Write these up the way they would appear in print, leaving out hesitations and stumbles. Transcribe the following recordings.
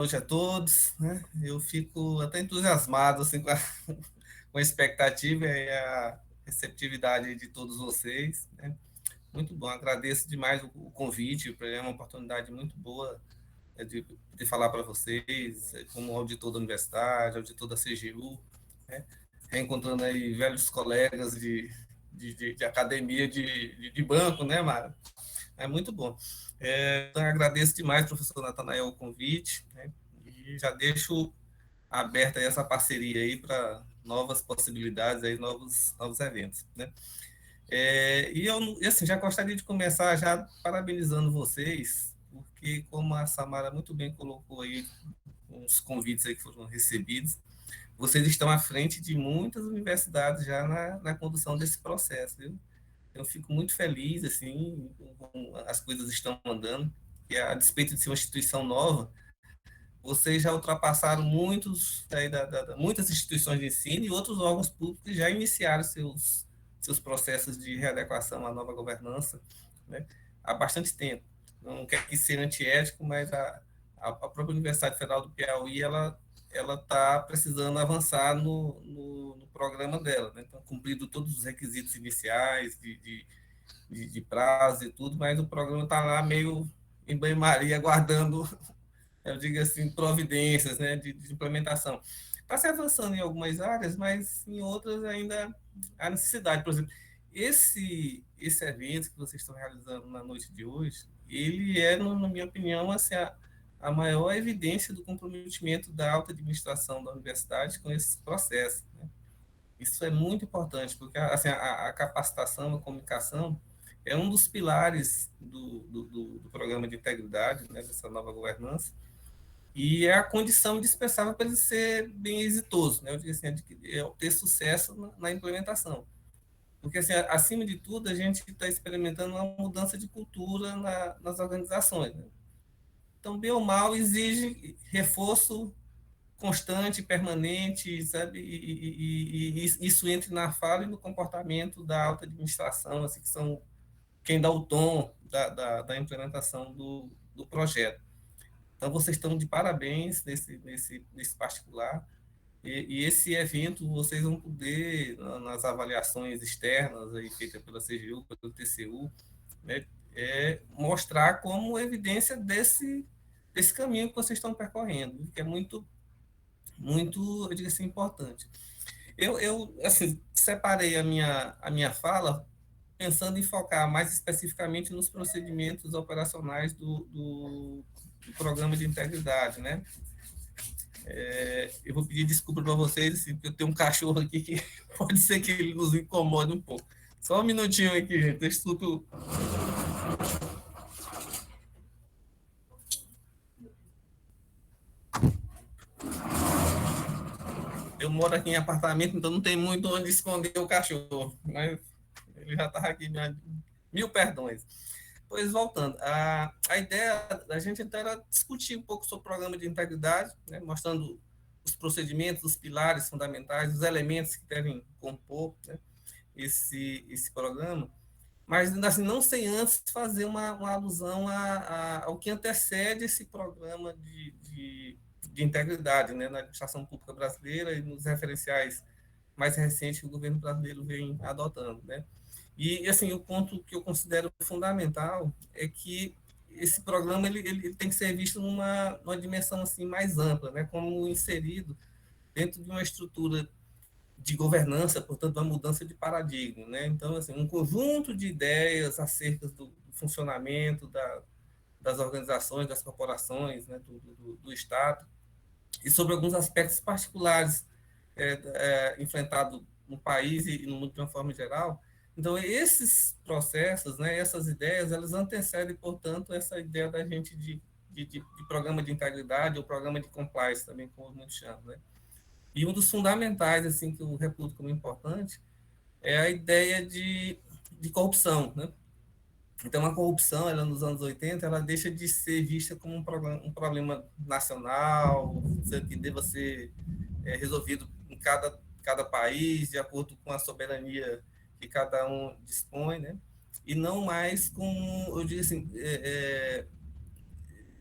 Noite a todos, né? Eu fico até entusiasmado assim, com a expectativa e a receptividade de todos vocês, né? Muito bom, agradeço demais o convite, é uma oportunidade muito boa de falar para vocês, como auditor da universidade, auditor da CGU, né? Reencontrando aí velhos colegas de academia de banco, né, Mara? É muito bom. Então, eu agradeço demais, professor Natanael, o convite, né? E já deixo aberta essa parceria aí para novas possibilidades, aí, novos eventos, né? E eu, assim, já gostaria de começar já parabenizando vocês, porque como a Samara muito bem colocou aí, os convites aí que foram recebidos, vocês estão à frente de muitas universidades já na condução desse processo, viu? Eu fico muito feliz, assim, como as coisas estão andando, e a despeito de ser uma instituição nova, vocês já ultrapassaram muitas instituições de ensino e outros órgãos públicos já iniciaram seus processos de readequação à nova governança, né, há bastante tempo. Não quer que ser antiético, mas a própria Universidade Federal do Piauí, ela está precisando avançar no programa dela, né? Então, cumprido todos os requisitos iniciais de prazo e tudo, mas o programa está lá meio em banho-maria, aguardando, eu digo assim, providências, né, de implementação. Está se avançando em algumas áreas, mas em outras ainda há necessidade. Por exemplo, esse evento que vocês estão realizando na noite de hoje, ele é, na minha opinião, assim, a maior evidência do comprometimento da alta administração da universidade com esse processo, né? Isso é muito importante, porque assim, a capacitação, a comunicação é um dos pilares do programa de integridade, né, dessa nova governança, e é a condição indispensável para ele ser bem exitoso, né? Eu digo assim, ter sucesso na implementação. Porque, assim, acima de tudo, a gente está experimentando uma mudança de cultura nas organizações, né? Então, bem ou mal, exige reforço constante, permanente, sabe? E isso entra na fala e no comportamento da alta administração, assim, que são quem dá o tom da implementação do projeto. Então, vocês estão de parabéns nesse particular. E esse evento vocês vão poder, nas avaliações externas aí, feitas pela CGU, pelo TCU, né, mostrar como evidência desse caminho que vocês estão percorrendo, que é muito, eu digo assim, importante. Eu assim, separei a minha fala pensando em focar mais especificamente nos procedimentos operacionais do programa de integridade, né? Eu vou pedir desculpa para vocês, assim, porque eu tenho um cachorro aqui que pode ser que ele nos incomode um pouco. Só um minutinho aqui, gente. Deixa tudo. Eu moro aqui em apartamento, então não tem muito onde esconder o cachorro, mas ele já estava aqui, mil perdões. Pois, voltando, a ideia da gente então era discutir um pouco sobre o programa de integridade, né, mostrando os procedimentos, os pilares fundamentais, os elementos que devem compor, né, esse programa, mas assim, não sem antes fazer uma alusão ao que antecede esse programa de integridade, né, na administração pública brasileira e nos referenciais mais recentes que o governo brasileiro vem adotando, né? E assim, o ponto que eu considero fundamental é que esse programa ele tem que ser visto numa dimensão assim mais ampla, né, como inserido dentro de uma estrutura de governança, portanto, uma mudança de paradigma, né? Então, assim, um conjunto de ideias acerca do funcionamento das organizações, das corporações, né, do Estado, e sobre alguns aspectos particulares enfrentados no país e no mundo de uma forma geral. Então, esses processos, né, essas ideias, elas antecedem, portanto, essa ideia da gente de programa de integridade ou programa de compliance, também, como muitos chamam, né? E um dos fundamentais, assim, que eu reputo como importante, é a ideia de corrupção, né? Então, a corrupção, ela nos anos 80, ela deixa de ser vista como um problema nacional, que deva ser resolvido em cada país, de acordo com a soberania que cada um dispõe, né? E não mais como, eu digo assim,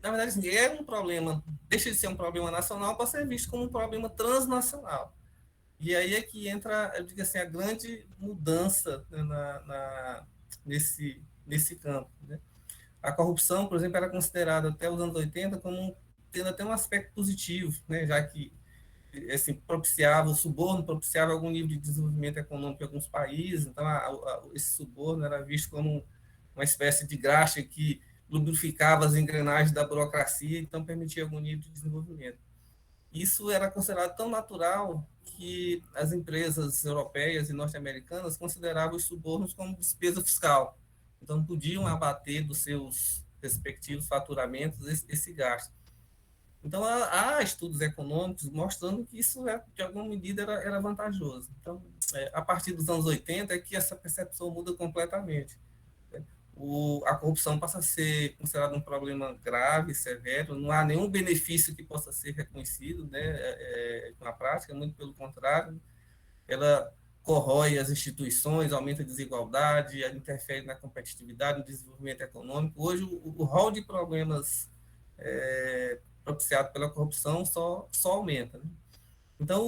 na verdade, assim, é um problema, deixa de ser um problema nacional para ser visto como um problema transnacional. E aí é que entra, eu digo assim, a grande mudança, né, nesse campo. Né? A corrupção, por exemplo, era considerada até os anos 80 como tendo até um aspecto positivo, né? Já que assim, propiciava o suborno, propiciava algum nível de desenvolvimento econômico em alguns países, então esse suborno era visto como uma espécie de graxa que lubrificava as engrenagens da burocracia, então permitia algum nível de desenvolvimento. Isso era considerado tão natural que as empresas europeias e norte-americanas consideravam os subornos como despesa fiscal. Então, podiam abater dos seus respectivos faturamentos esse gasto. Então, há estudos econômicos mostrando que isso, de alguma medida, era vantajoso. Então, a partir dos anos 80 é que essa percepção muda completamente. A corrupção passa a ser considerada um problema grave, severo, não há nenhum benefício que possa ser reconhecido, né, na prática, muito pelo contrário, ela corrói as instituições, aumenta a desigualdade, interfere na competitividade, no desenvolvimento econômico. Hoje, o rol de problemas propiciado pela corrupção só aumenta. Né? Então,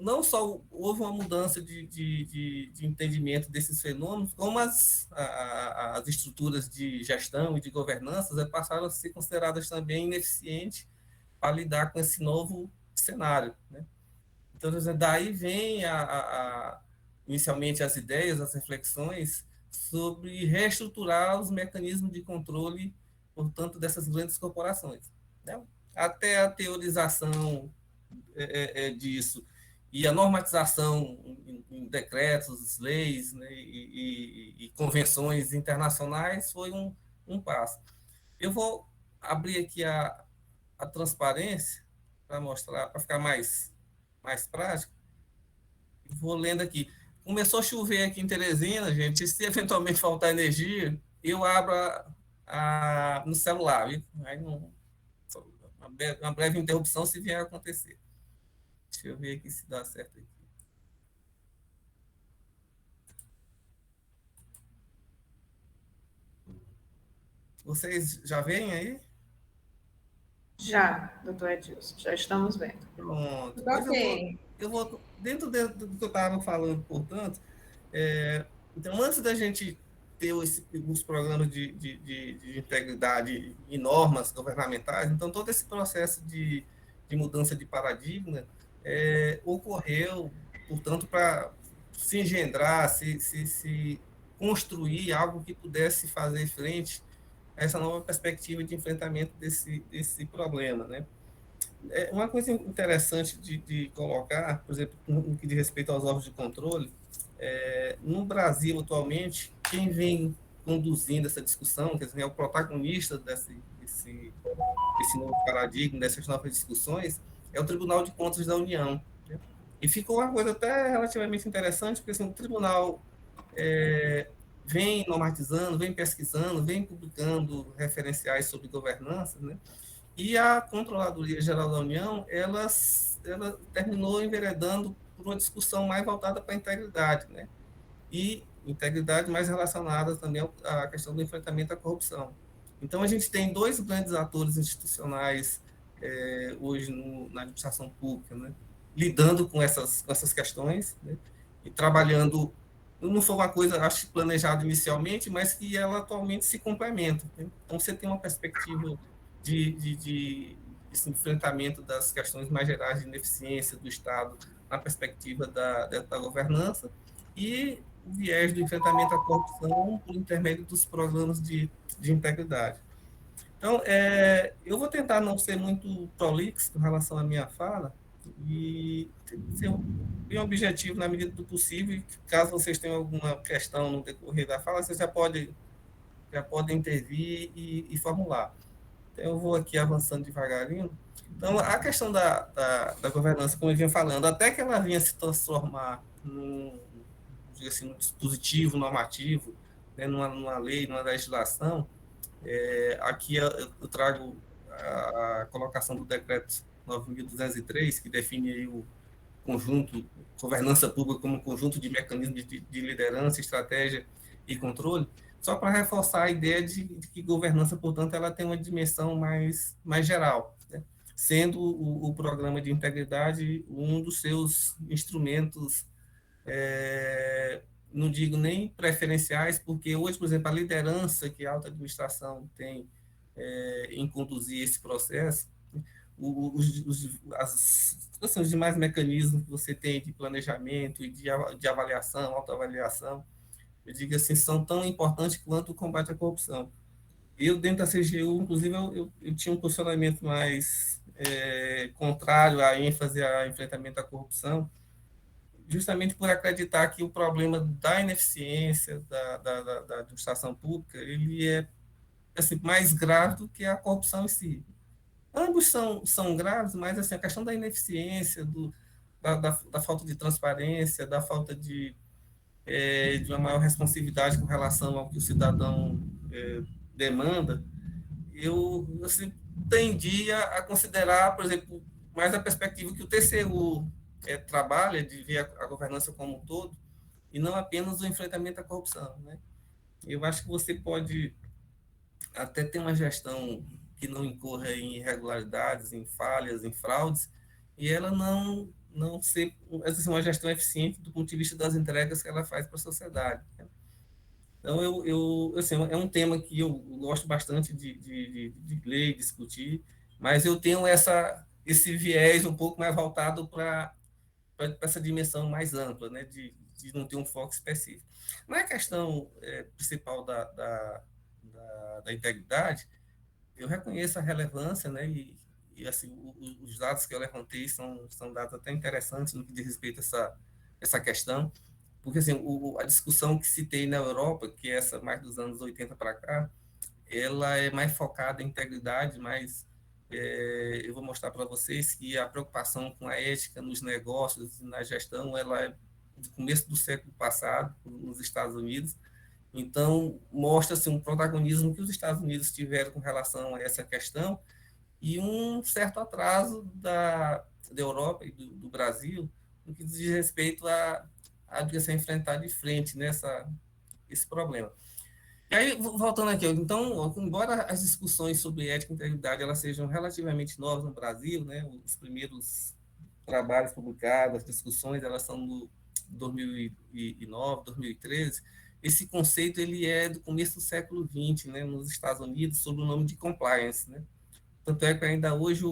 não só houve uma mudança de entendimento desses fenômenos, como as estruturas de gestão e de governança passaram a ser consideradas também ineficientes para lidar com esse novo cenário. Né? Então, daí vem inicialmente as ideias, as reflexões sobre reestruturar os mecanismos de controle, portanto, dessas grandes corporações. Né? Até a teorização disso e a normatização em decretos, leis, né, e convenções internacionais foi um passo. Eu vou abrir aqui a transparência para mostrar, para ficar mais prático. Vou lendo aqui. Começou a chover aqui em Teresina, gente. Se eventualmente faltar energia, eu abro no celular. Viu? Aí não, uma breve interrupção se vier a acontecer. Deixa eu ver aqui se dá certo aqui. Vocês já veem aí? Já, doutor Edilson, já estamos vendo. Pronto. Pois Ok. eu vou dentro do que eu estava falando, portanto, então, antes da gente ter os programas de integridade e normas governamentais, então, todo esse processo de mudança de paradigma ocorreu, portanto, para se engendrar, se construir algo que pudesse fazer frente a essa nova perspectiva de enfrentamento desse problema, né? Uma coisa interessante de colocar, por exemplo, no que diz respeito aos órgãos de controle, no Brasil, atualmente, quem vem conduzindo essa discussão, quer dizer, é o protagonista desse novo paradigma, dessas novas discussões, é o Tribunal de Contas da União. Né? E ficou uma coisa até relativamente interessante, porque assim, o tribunal vem normatizando, vem pesquisando, vem publicando referenciais sobre governança, né? E a Controladoria Geral da União, ela terminou enveredando por uma discussão mais voltada para a integridade, né? E integridade mais relacionada também à questão do enfrentamento à corrupção. Então, a gente tem dois grandes atores institucionais hoje na administração pública, né? Lidando com essas questões, né? E trabalhando, não foi uma coisa, acho, planejada inicialmente, mas que ela atualmente se complementa. Né? Então, você tem uma perspectiva esse enfrentamento das questões mais gerais de ineficiência do Estado na perspectiva da governança e o viés do enfrentamento à corrupção por intermédio dos programas de integridade. Então, eu vou tentar não ser muito prolixo com relação à minha fala e ser bem objetivo na medida do possível. Caso vocês tenham alguma questão no decorrer da fala, vocês já podem intervir e formular. Então, eu vou aqui avançando devagarinho. Então, a questão da governança, como eu vinha falando, até que ela vinha se transformar num dispositivo normativo, né, numa lei, numa legislação, aqui eu trago a colocação do decreto 9.203, que define aí o conjunto, governança pública como um conjunto de mecanismos de liderança, estratégia e controle. só para reforçar a ideia de que governança, portanto, ela tem uma dimensão mais geral, né? Sendo o programa de integridade um dos seus instrumentos, não digo nem preferenciais, porque hoje, por exemplo, a liderança que a alta administração tem em conduzir esse processo, os demais mecanismos que você tem de planejamento e de avaliação, autoavaliação, eu digo assim, são tão importantes quanto o combate à corrupção. Eu, dentro da CGU, inclusive, eu tinha um posicionamento mais contrário à ênfase ao enfrentamento à corrupção, justamente por acreditar que o problema da ineficiência da administração pública ele é assim, mais grave do que a corrupção em si. Ambos são graves, mas assim, a questão da ineficiência, da falta de transparência, da falta de uma maior responsividade com relação ao que o cidadão demanda, eu assim, tendia a considerar, por exemplo, mais a perspectiva que o TCU trabalha, de ver a governança como um todo, e não apenas o enfrentamento à corrupção, né? Eu acho que você pode até ter uma gestão que não incorra em irregularidades, em falhas, em fraudes, e ela não ser assim, uma gestão eficiente do ponto de vista das entregas que ela faz para a sociedade, né? Então, assim, é um tema que eu gosto bastante de ler e discutir, mas eu tenho esse viés um pouco mais voltado para essa dimensão mais ampla, né, de não ter um foco específico. Na questão principal da integridade, eu reconheço a relevância, né, e assim, os dados que eu levantei são dados até interessantes no que diz respeito a essa questão, porque assim, a discussão que se tem na Europa, que é essa mais dos anos 80 para cá, ela é mais focada em integridade, mas eu vou mostrar para vocês que a preocupação com a ética nos negócios e na gestão, ela é do começo do século passado, nos Estados Unidos. Então, mostra-se um protagonismo que os Estados Unidos tiveram com relação a essa questão e um certo atraso da Europa e do Brasil no que diz respeito a se enfrentar de frente esse problema. E aí, voltando aqui, então, embora as discussões sobre ética e integridade elas sejam relativamente novas no Brasil, né, os primeiros trabalhos publicados, as discussões, elas são do 2009, 2013, esse conceito ele é do começo do século XX, né, nos Estados Unidos, sob o nome de compliance, né? Tanto é que ainda hoje,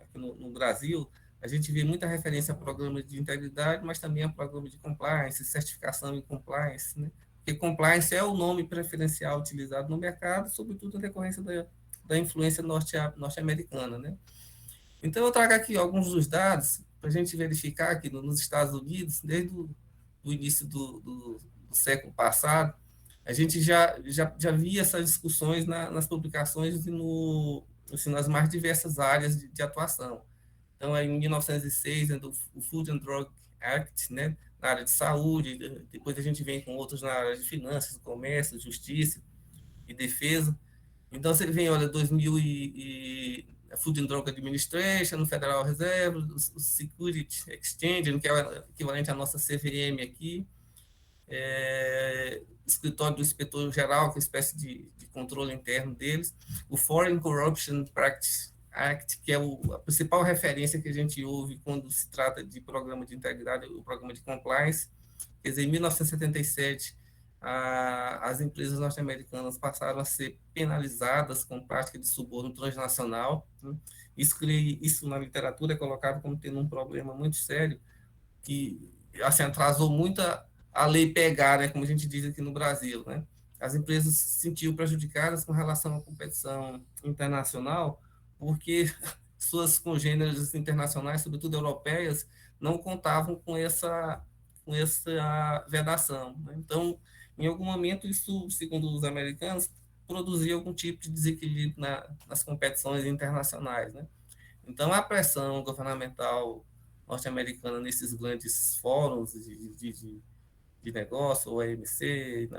aqui no Brasil, a gente vê muita referência a programas de integridade, mas também a programas de compliance, certificação em compliance, né? Porque compliance é o nome preferencial utilizado no mercado, sobretudo em decorrência da influência norte-americana, né? Então, eu trago aqui alguns dos dados para a gente verificar que nos Estados Unidos, desde o início do século passado, a gente já via essas discussões nas publicações e assim, nas mais diversas áreas de atuação. Então, em 1906, o Food and Drug Act, né, na área de saúde, depois a gente vem com outros na área de finanças, comércio, justiça e defesa. Então, você vem, olha, 2000 a Food and Drug Administration, Federal Reserve, o Security Exchange, que é o equivalente à nossa CVM aqui, escritório do inspetor-geral, que é uma espécie de controle interno deles, o Foreign Corruption Practice Act, que é a principal referência que a gente ouve quando se trata de programa de integridade, o programa de compliance. Quer dizer, em 1977, as empresas norte-americanas passaram a ser penalizadas com prática de suborno transnacional, né? Isso na literatura é colocado como tendo um problema muito sério, que assim, atrasou muito a lei pegar, né, como a gente diz aqui no Brasil, né? As empresas se sentiam prejudicadas com relação à competição internacional, porque suas congêneres internacionais, sobretudo europeias, não contavam com essa vedação, né? Então, em algum momento, isso, segundo os americanos, produzia algum tipo de desequilíbrio nas competições internacionais, né? Então, a pressão governamental norte-americana nesses grandes fóruns de negócio, o OMC,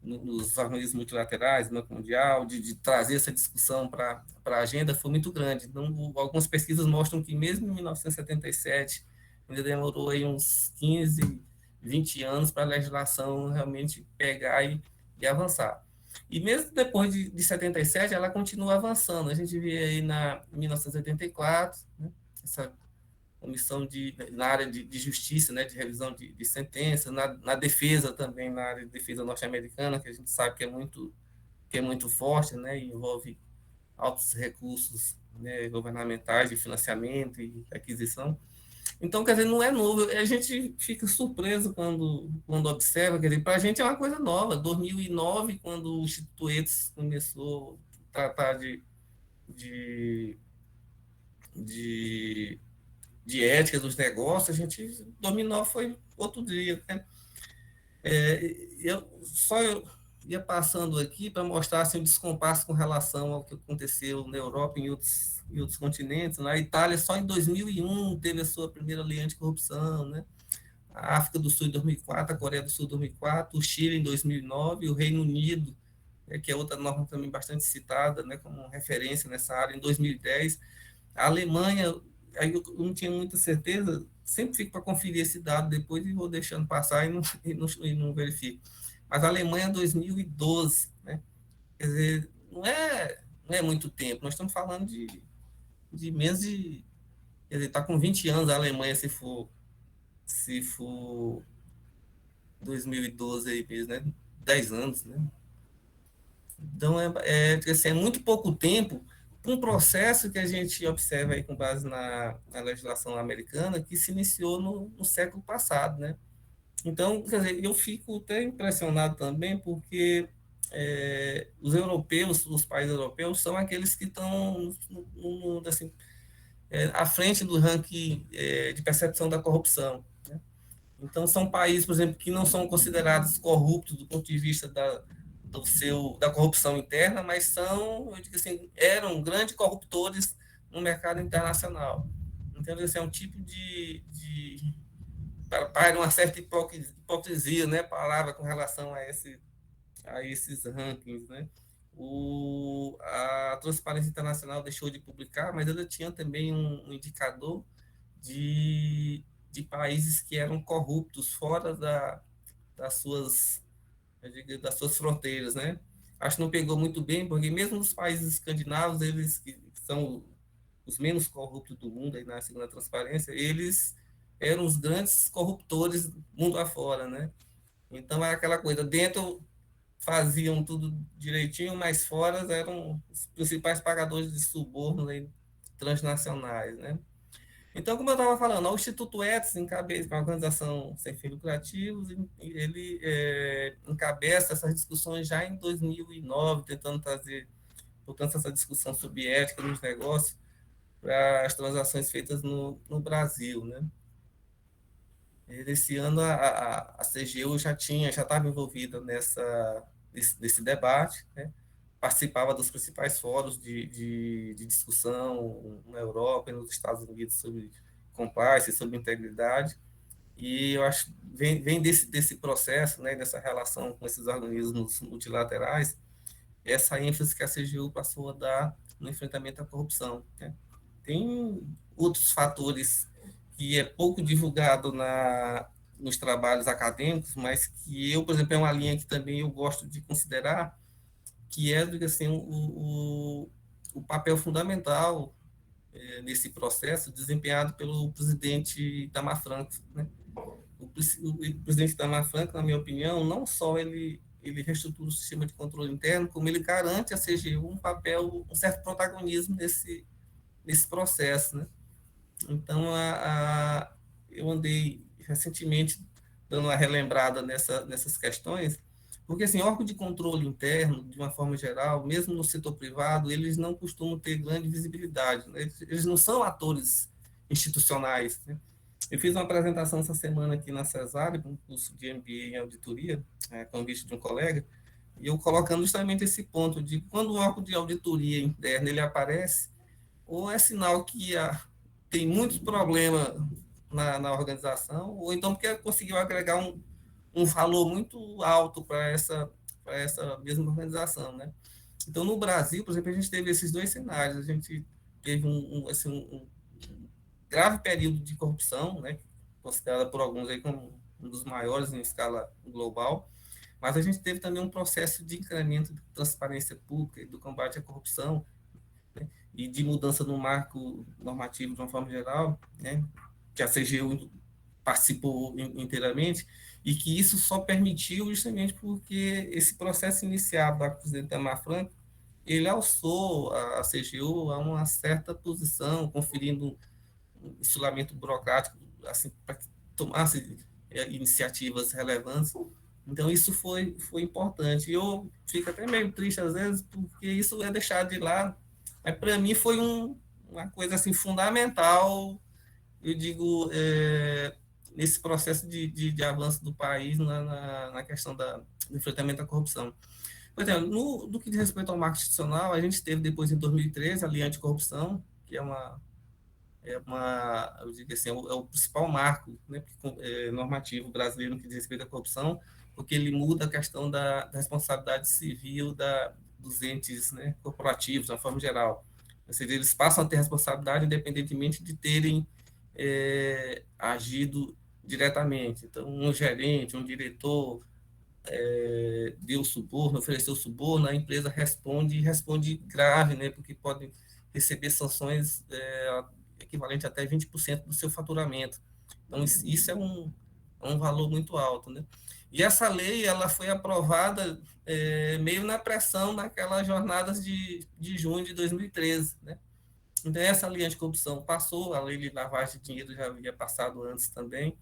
nos organismos multilaterais, no Banco Mundial, de trazer essa discussão para a agenda foi muito grande. Então, algumas pesquisas mostram que mesmo em 1977, ainda demorou aí uns 15, 20 anos para a legislação realmente pegar e avançar. E mesmo depois de 77, ela continua avançando. A gente vê aí em 1984, né, essa comissão na área de justiça, né, de revisão de sentença, na defesa também, na área de defesa norte-americana, que a gente sabe que é muito forte, né, e envolve altos recursos, né, governamentais de financiamento e aquisição. Então, quer dizer, não é novo. A gente fica surpreso quando observa, quer dizer, para a gente é uma coisa nova. 2009, quando o Instituto ETS começou a tratar de, de, de ética dos negócios, a gente, 2009 foi outro dia, né? Eu ia passando aqui para mostrar assim, o descompasso com relação ao que aconteceu na Europa e em outros continentes. Na Itália, só em 2001 teve a sua primeira lei anticorrupção, né? A África do Sul em 2004, a Coreia do Sul em 2004, o Chile em 2009, o Reino Unido, que é outra norma também bastante citada, né, como referência nessa área, em 2010. A Alemanha, aí eu não tinha muita certeza, sempre fico para conferir esse dado depois e vou deixando passar e não verifico. Mas a Alemanha 2012, né? Quer dizer, não é muito tempo, nós estamos falando de menos de. Quer dizer, está com 20 anos a Alemanha, se for 2012 aí mesmo, né? 10 anos, né? Então, assim, é muito pouco tempo para um processo que a gente observa aí com base na legislação americana que se iniciou no século passado, né? Então, quer dizer, eu fico até impressionado também porque os europeus, os países europeus, são aqueles que estão assim, à frente do ranking de percepção da corrupção, né? Então, são países, por exemplo, que não são considerados corruptos do ponto de vista da corrupção interna, mas eu digo assim, eram grandes corruptores no mercado internacional. Então, esse é um tipo para uma certa hipocrisia, né, palavra com relação a esses rankings, né? A Transparência Internacional deixou de publicar, mas ela tinha também um indicador de países que eram corruptos fora das suas, eu digo, das suas fronteiras, né? Acho que não pegou muito bem, porque mesmo os países escandinavos, eles que são os menos corruptos do mundo, aí na segunda transparência, eles eram os grandes corruptores mundo afora, né? Então, era aquela coisa, dentro faziam tudo direitinho, mas fora eram os principais pagadores de suborno aí, transnacionais, né? Então, como eu estava falando, o Instituto ETS encabeça, uma organização sem fins lucrativos, ele encabeça essas discussões já em 2009, tentando trazer, portanto, essa discussão sobre ética nos negócios para as transações feitas no Brasil, né? Esse ano a CGU já estava envolvida nesse debate, né? Participava dos principais fóruns de discussão na Europa e nos Estados Unidos sobre compliance, sobre integridade, e eu acho que vem desse processo, né, dessa relação com esses organismos multilaterais, essa ênfase que a CGU passou a dar no enfrentamento à corrupção, né? Tem outros fatores que é pouco divulgado nos trabalhos acadêmicos, mas que eu, por exemplo, é uma linha que também eu gosto de considerar, que é assim, o papel fundamental nesse processo desempenhado pelo presidente Itamar Franco, né? O presidente Itamar Franco, na minha opinião, não só ele reestrutura o sistema de controle interno, como ele garante à CGU um certo protagonismo nesse processo, né? Então, eu andei recentemente dando uma relembrada nessas questões, porque, assim, órgão de controle interno, de uma forma geral, mesmo no setor privado, eles não costumam ter grande visibilidade, né? Eles não são atores institucionais, né? Eu fiz uma apresentação essa semana aqui na Cesário, um curso de MBA em auditoria, convite de um colega, e eu colocando justamente esse ponto de quando o órgão de auditoria interna ele aparece, ou é sinal que tem muitos problemas na organização, ou então porque conseguiu agregar um valor muito alto para essa mesma organização, né? Então, no Brasil, por exemplo, a gente teve esses dois cenários. A gente teve assim, um grave período de corrupção, né, considerada por alguns aí como um dos maiores em escala global, mas a gente teve também um processo de incremento de transparência pública e do combate à corrupção, né, e de mudança no marco normativo de uma forma geral, né, que a CGU participou inteiramente, e que isso só permitiu justamente porque esse processo iniciado da presidente Itamar Franco, ele alçou a CGU a uma certa posição, conferindo um insulamento burocrático, assim, para que tomasse iniciativas relevantes. Então, isso foi importante. E eu fico até meio triste, às vezes, porque isso é deixado de lado. Mas, para mim, foi uma coisa assim, fundamental, eu digo, nesse processo de avanço do país na questão do enfrentamento à corrupção. Por exemplo, no que diz respeito ao marco institucional, a gente teve depois, em 2013, a Lei Anticorrupção, que eu digo assim, é o principal marco, né, normativo brasileiro no que diz respeito à corrupção, porque ele muda a questão da responsabilidade civil dos entes, né, corporativos, de uma forma geral. Ou seja, eles passam a ter responsabilidade independentemente de terem agido diretamente. Então, um gerente, um diretor deu suborno, ofereceu suborno, a empresa responde, e responde grave, né, porque pode receber sanções equivalente a até 20% do seu faturamento. Então, isso é um valor muito alto, né? E essa lei, ela foi aprovada meio na pressão naquelas jornadas de junho de 2013, né? Então, essa lei anticorrupção passou, a lei de lavagem de dinheiro já havia passado antes também,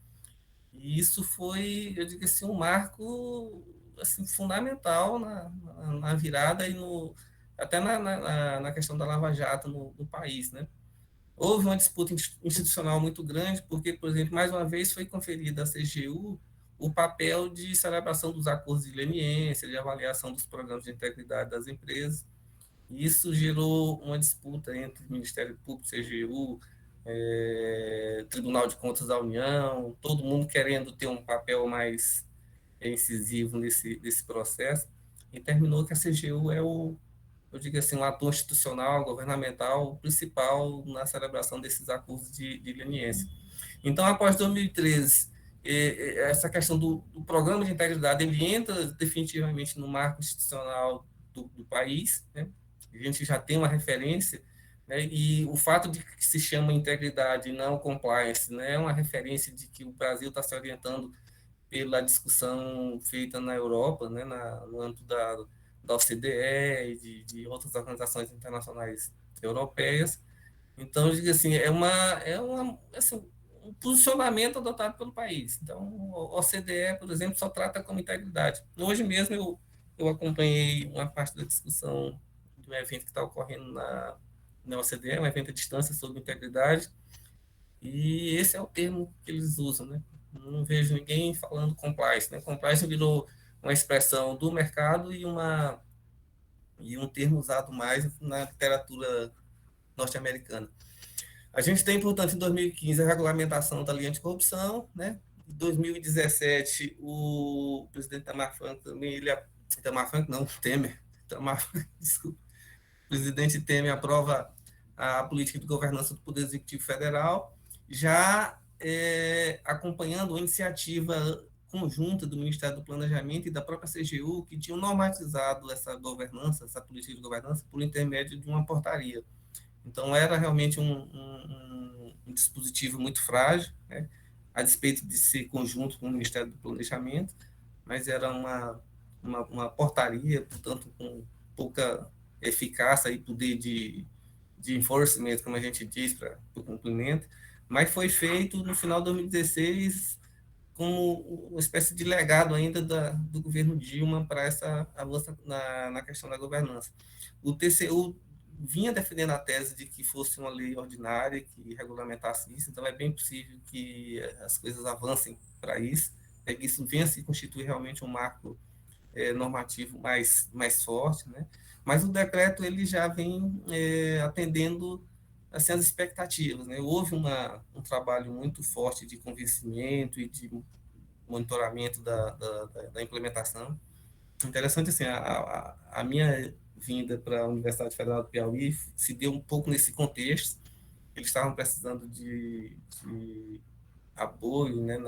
e isso foi, eu digo assim, um marco assim, fundamental na virada e até na questão da Lava Jato no país, né? Houve uma disputa institucional muito grande, porque, por exemplo, mais uma vez foi conferida à CGU o papel de celebração dos acordos de leniência, de avaliação dos programas de integridade das empresas. E isso gerou uma disputa entre o Ministério Público, CGU, Tribunal de Contas da União, todo mundo querendo ter um papel mais incisivo nesse processo, e terminou que a CGU eu digo assim, um ator institucional, governamental, principal na celebração desses acordos de leniência. Então, após 2013, essa questão do programa de integridade, ele entra definitivamente no marco institucional do país, né? A gente já tem uma referência, né? E o fato de que se chama integridade e não compliance, né? É uma referência de que o Brasil está se orientando pela discussão feita na Europa, né? No âmbito da OCDE e de outras organizações internacionais europeias. Então, eu digo assim, assim, um posicionamento adotado pelo país. Então, a OCDE, por exemplo, só trata como integridade. Hoje mesmo eu acompanhei uma parte da discussão de um evento que está ocorrendo na OCDE, um evento à distância sobre integridade, e esse é o termo que eles usam, né? Não vejo ninguém falando compliance, né? Compliance virou uma expressão do mercado e um termo usado mais na literatura norte-americana. A gente tem, portanto, em 2015 a regulamentação da lei anticorrupção, né? Em 2017, o presidente Itamar Franco também, Itamar Franco não, Temer, Itamar, desculpa, o presidente Temer aprova a política de governança do Poder Executivo Federal, já acompanhando a iniciativa conjunta do Ministério do Planejamento e da própria CGU, que tinham normatizado essa governança, essa política de governança, por intermédio de uma portaria. Então, era realmente um dispositivo muito frágil, né? A despeito de ser conjunto com o Ministério do Planejamento, mas era uma portaria, portanto, com pouca eficácia e poder de enforcement, como a gente diz, para o cumprimento, mas foi feito no final de 2016 como uma espécie de legado ainda do governo Dilma para essa avança na questão da governança. O TCU vinha defendendo a tese de que fosse uma lei ordinária que regulamentasse isso, então é bem possível que as coisas avancem para isso, que isso venha a se constituir realmente um marco normativo mais forte, né? Mas o decreto ele já vem atendendo assim, as expectativas, né? Houve um trabalho muito forte de convencimento e de monitoramento da implementação. Interessante, assim, a minha vinda para a Universidade Federal do Piauí se deu um pouco nesse contexto. Eles estavam precisando de apoio, né,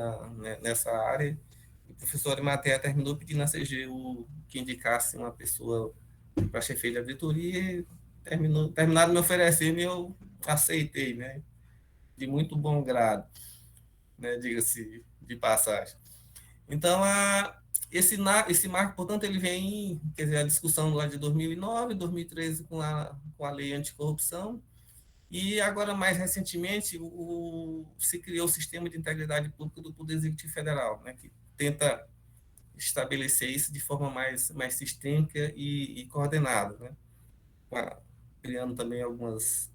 nessa área. O professor Arimatea terminou pedindo à CGU que indicasse uma pessoa para chefia de auditoria e terminaram me oferecendo e eu aceitei, né, de muito bom grado, né, diga-se de passagem. Então, esse marco, portanto, ele vem, quer dizer, a discussão lá de 2009, 2013 com a lei anticorrupção, e agora, mais recentemente, se criou o sistema de integridade pública do Poder Executivo Federal, né, que tenta estabelecer isso de forma mais sistêmica e coordenada, né, criando também algumas...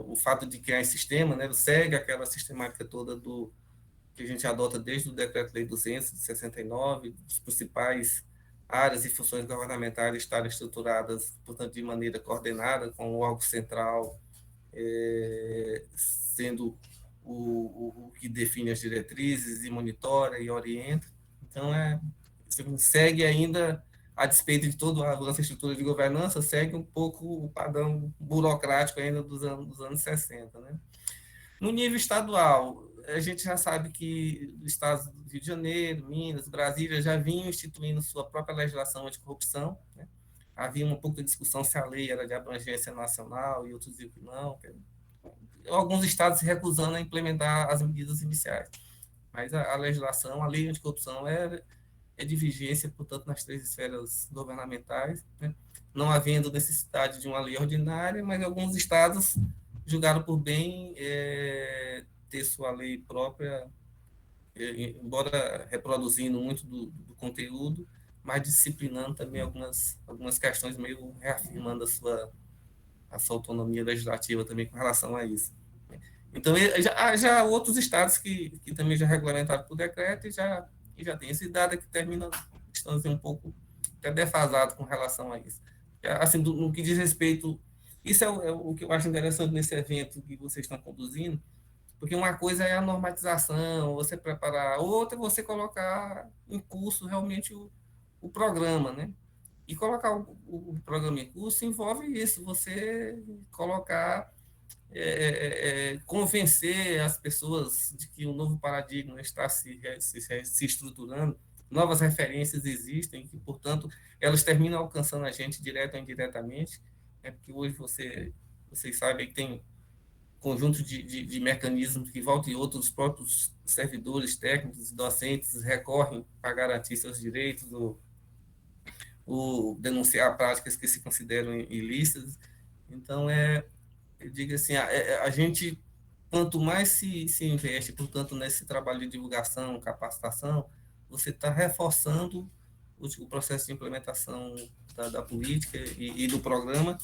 o fato de criar esse sistema, né, segue aquela sistemática toda que a gente adota desde o Decreto-Lei 200 de 69, as principais áreas e funções governamentais estarem estruturadas, portanto, de maneira coordenada, com o órgão central sendo o que define as diretrizes e monitora e orienta. Então, segue ainda, a despeito de toda a nossa estrutura de governança, segue um pouco o padrão burocrático ainda dos anos 60, né? No nível estadual, a gente já sabe que os estados do Rio de Janeiro, Minas, Brasília já vinham instituindo sua própria legislação anticorrupção, né? Havia um pouco de discussão se a lei era de abrangência nacional e outros diziam que não. Alguns estados se recusando a implementar as medidas iniciais. Mas a legislação, a lei anticorrupção é de vigência, portanto, nas três esferas governamentais, né? Não havendo necessidade de uma lei ordinária, mas alguns estados julgaram por bem ter sua lei própria, embora reproduzindo muito do conteúdo, mas disciplinando também algumas questões, meio reafirmando a sua autonomia legislativa também com relação a isso. Então, já há outros estados que também já regulamentaram por decreto e já tem esse dado que termina estando assim, um pouco até defasado com relação a isso. Assim, no que diz respeito, isso é o que eu acho interessante nesse evento que vocês estão conduzindo, porque uma coisa é a normatização, você preparar, outra é você colocar em curso realmente o programa, né? E colocar o programa em curso envolve isso, você colocar, convencer as pessoas de que o novo paradigma está se estruturando, novas referências existem, que, portanto, elas terminam alcançando a gente direto ou indiretamente, né? Porque hoje vocês sabem que tem conjunto de mecanismos que, volta e outros, os próprios servidores técnicos e docentes recorrem para garantir seus direitos, ou denunciar práticas que se consideram ilícitas. Então, eu digo assim, a gente, quanto mais se investe, portanto, nesse trabalho de divulgação, capacitação, você está reforçando o processo de implementação da política e do programa,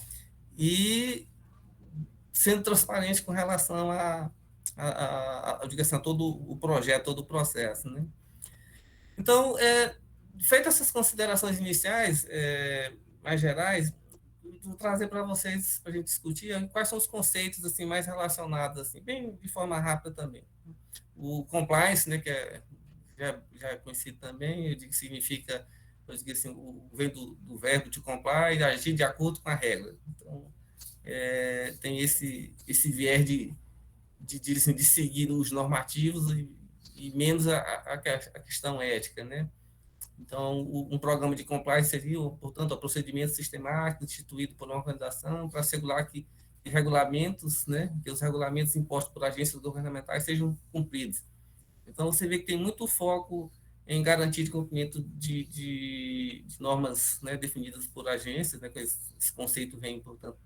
e sendo transparente com relação digo assim, a todo o projeto, todo o processo, né? Então, feitas essas considerações iniciais, mais gerais, vou trazer para vocês, para a gente discutir, quais são os conceitos assim, mais relacionados, assim, bem de forma rápida também. O compliance, né, que já é conhecido também, eu digo que significa, eu digo assim, vem do verbo to comply, agir de acordo com a regra. Então, tem esse viés assim, de seguir os normativos e menos a questão ética, né? Então, um programa de compliance seria, portanto, o procedimento sistemático instituído por uma organização para assegurar que regulamentos, né, que os regulamentos impostos por agências governamentais sejam cumpridos. Então, você vê que tem muito foco em garantir o cumprimento de normas, né, definidas por agências, né, que esse conceito vem, portanto,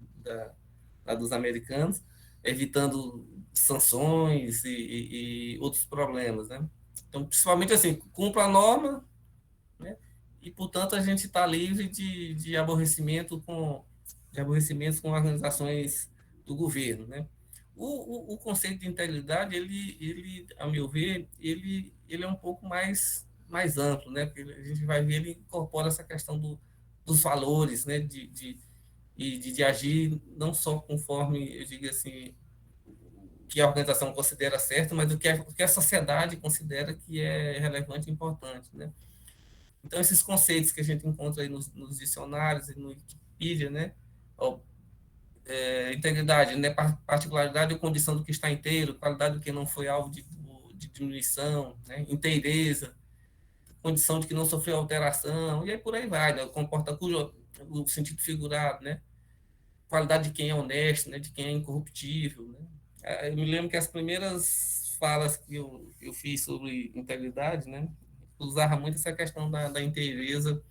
dos americanos, evitando sanções e outros problemas, né? Então, principalmente assim, cumpra a norma, né? E, portanto, a gente está livre de aborrecimentos com organizações do governo, né? O conceito de integridade, a meu ver, ele é um pouco mais amplo, né? Porque a gente vai ver, ele incorpora essa questão dos valores, né? De agir não só conforme, eu digo assim, o que a organização considera certo, mas o que a sociedade considera que é relevante e importante, né? Então, esses conceitos que a gente encontra aí nos dicionários e no Wikipedia, né? Integridade, né? Particularidade ou condição do que está inteiro, qualidade do que não foi alvo de diminuição, né? Inteireza, condição de que não sofreu alteração, e aí por aí vai, né? Comporta cujo o sentido figurado, né? Qualidade de quem é honesto, né? De quem é incorruptível, né? Eu me lembro que as primeiras falas que eu fiz sobre integridade, né? Usava muito essa questão da inteireza,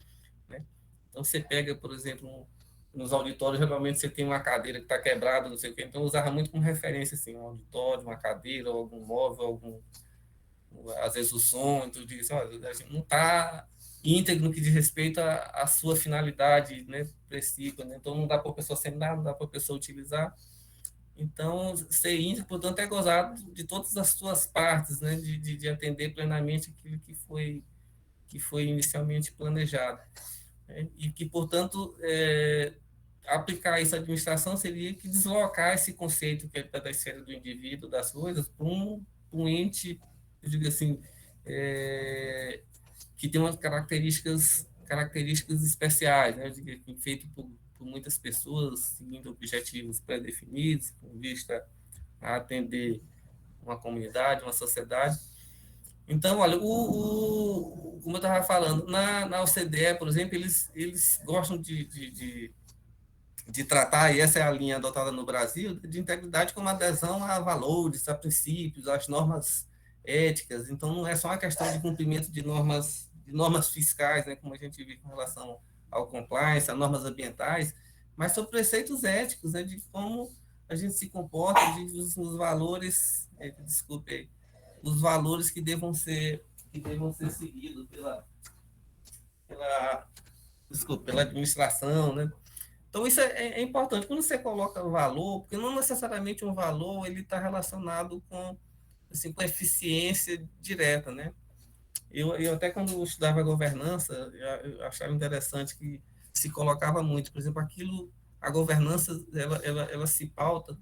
né? Então você pega, por exemplo, nos auditórios, geralmente você tem uma cadeira que está quebrada, não sei o quê, então eu usava muito como referência, assim, um auditório, uma cadeira, algum móvel, às vezes o som, então eu digo assim, olha, a gente não está íntegro no que diz respeito à sua finalidade, né, princípio, né? Então não dá para a pessoa seminar, não dá para a pessoa utilizar. Então, ser íntegro, portanto, é gozar de todas as suas partes, né, de atender plenamente aquilo que foi inicialmente planejado. Né? E que, portanto, aplicar isso à administração seria que deslocar esse conceito que é da esfera do indivíduo, das coisas, para um ente, eu digo assim, que tem umas características especiais, né? Eu digo assim, feito por muitas pessoas, seguindo objetivos pré-definidos, com vista a atender uma comunidade, uma sociedade. Então, olha, como eu estava falando, na OCDE, por exemplo, eles gostam de tratar, e essa é a linha adotada no Brasil, de integridade como adesão a valores, a princípios, às normas éticas. Então, não é só uma questão de cumprimento de normas fiscais, né, como a gente viu com relação ao compliance, a normas ambientais, mas sobre preceitos éticos, né, de como a gente se comporta, os valores, desculpe aí, os valores que devam ser seguidos pela, desculpe, pela administração, né? Então, isso é importante. Quando você coloca o valor, porque não necessariamente um valor ele está relacionado com, assim, com eficiência direta, né? Eu até quando eu estudava governança, eu achava interessante que se colocava muito, por exemplo, a governança, ela se pauta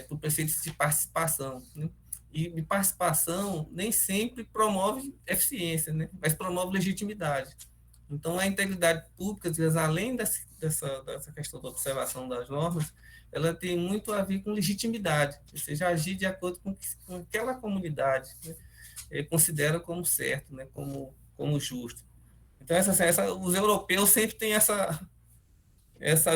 por preceitos de participação, né? E participação nem sempre promove eficiência, né? Mas promove legitimidade. Então, a integridade pública, às vezes, além dessa questão da observação das normas, ela tem muito a ver com legitimidade, ou seja, agir de acordo com aquela comunidade, né, considera como certo, né, como justo. Então, os europeus sempre têm essa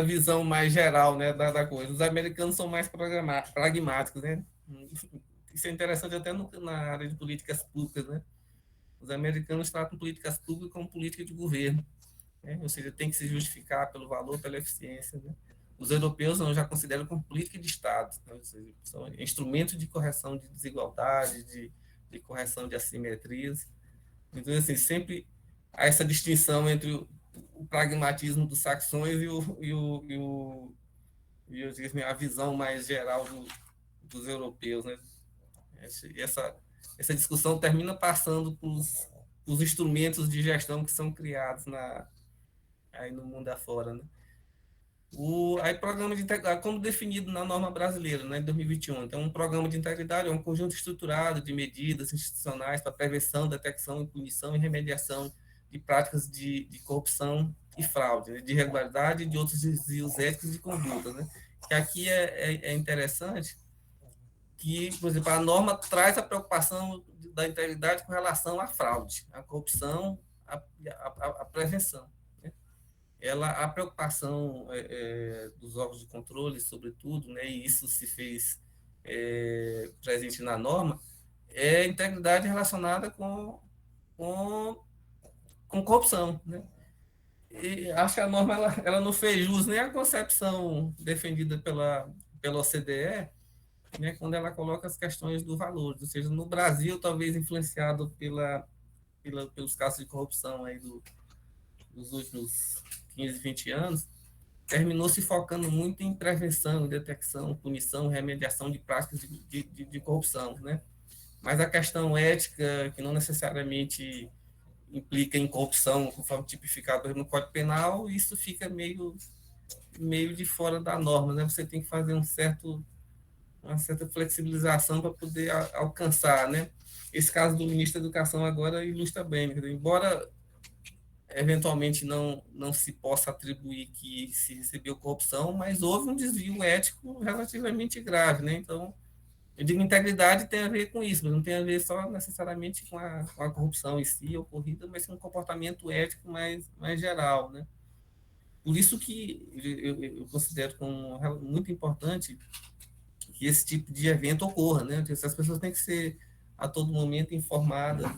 visão mais geral, né, da coisa. Os americanos são mais pragmáticos, né? Isso é interessante até na área de políticas públicas, né? Os americanos tratam políticas públicas como política de governo, né? Ou seja, tem que se justificar pelo valor, pela eficiência, né? Os europeus não, já consideram como política de Estado, né? Ou seja, são instrumentos de correção de desigualdade, de correção de assimetrias. Então, assim, sempre há essa distinção entre o pragmatismo dos saxões e a visão mais geral dos europeus, né? Essa discussão termina passando os instrumentos de gestão que são criados aí no mundo afora, né? Aí, programa de integridade, como definido na norma brasileira, né, de 2021. Então, um programa de integridade é um conjunto estruturado de medidas institucionais para prevenção, detecção, punição e remediação de práticas de corrupção e fraude, né, de irregularidade e de outros desvios éticos de conduta, né? Que aqui é interessante que, por exemplo, a norma traz a preocupação da integridade com relação à fraude, à corrupção, à prevenção. A preocupação dos órgãos de controle, sobretudo, né, e isso se fez presente na norma, é a integridade relacionada com corrupção, né? E acho que a norma ela não fez jus nem à concepção defendida pela OCDE, né, quando ela coloca as questões do valor, ou seja, no Brasil, talvez influenciado pelos casos de corrupção aí dos últimos 15, 20 anos, terminou se focando muito em prevenção, detecção, punição, remediação de práticas de corrupção, né? Mas a questão ética, que não necessariamente implica em corrupção, conforme tipificado no Código Penal, isso fica meio de fora da norma, né? Você tem que fazer uma certa flexibilização para poder alcançar, né? Esse caso do ministro da Educação agora ilustra bem, embora eventualmente não se possa atribuir que se recebeu corrupção, mas houve um desvio ético relativamente grave, né? Então, Eu digo integridade tem a ver com isso, mas não tem a ver só necessariamente com a corrupção em si ocorrida, mas com um comportamento ético mais geral, né? Por isso que eu considero como muito importante que esse tipo de evento ocorra, né? Porque as pessoas têm que ser a todo momento informadas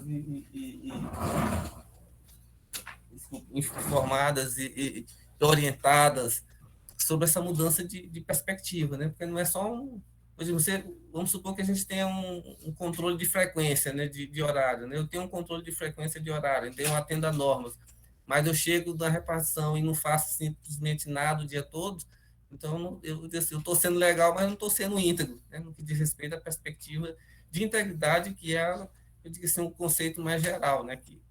informadas e orientadas sobre essa mudança de perspectiva, né? Porque não é só um, por exemplo, vamos supor que a gente tenha um controle de frequência, né, de horário, né? Eu tenho um controle de frequência de horário, então eu atendo a normas, mas eu chego na repartição e não faço simplesmente nada o dia todo, então eu estou sendo legal, mas não estou sendo íntegro, né? No que diz respeito à perspectiva de integridade, que é, eu digo assim, um conceito mais geral, né, que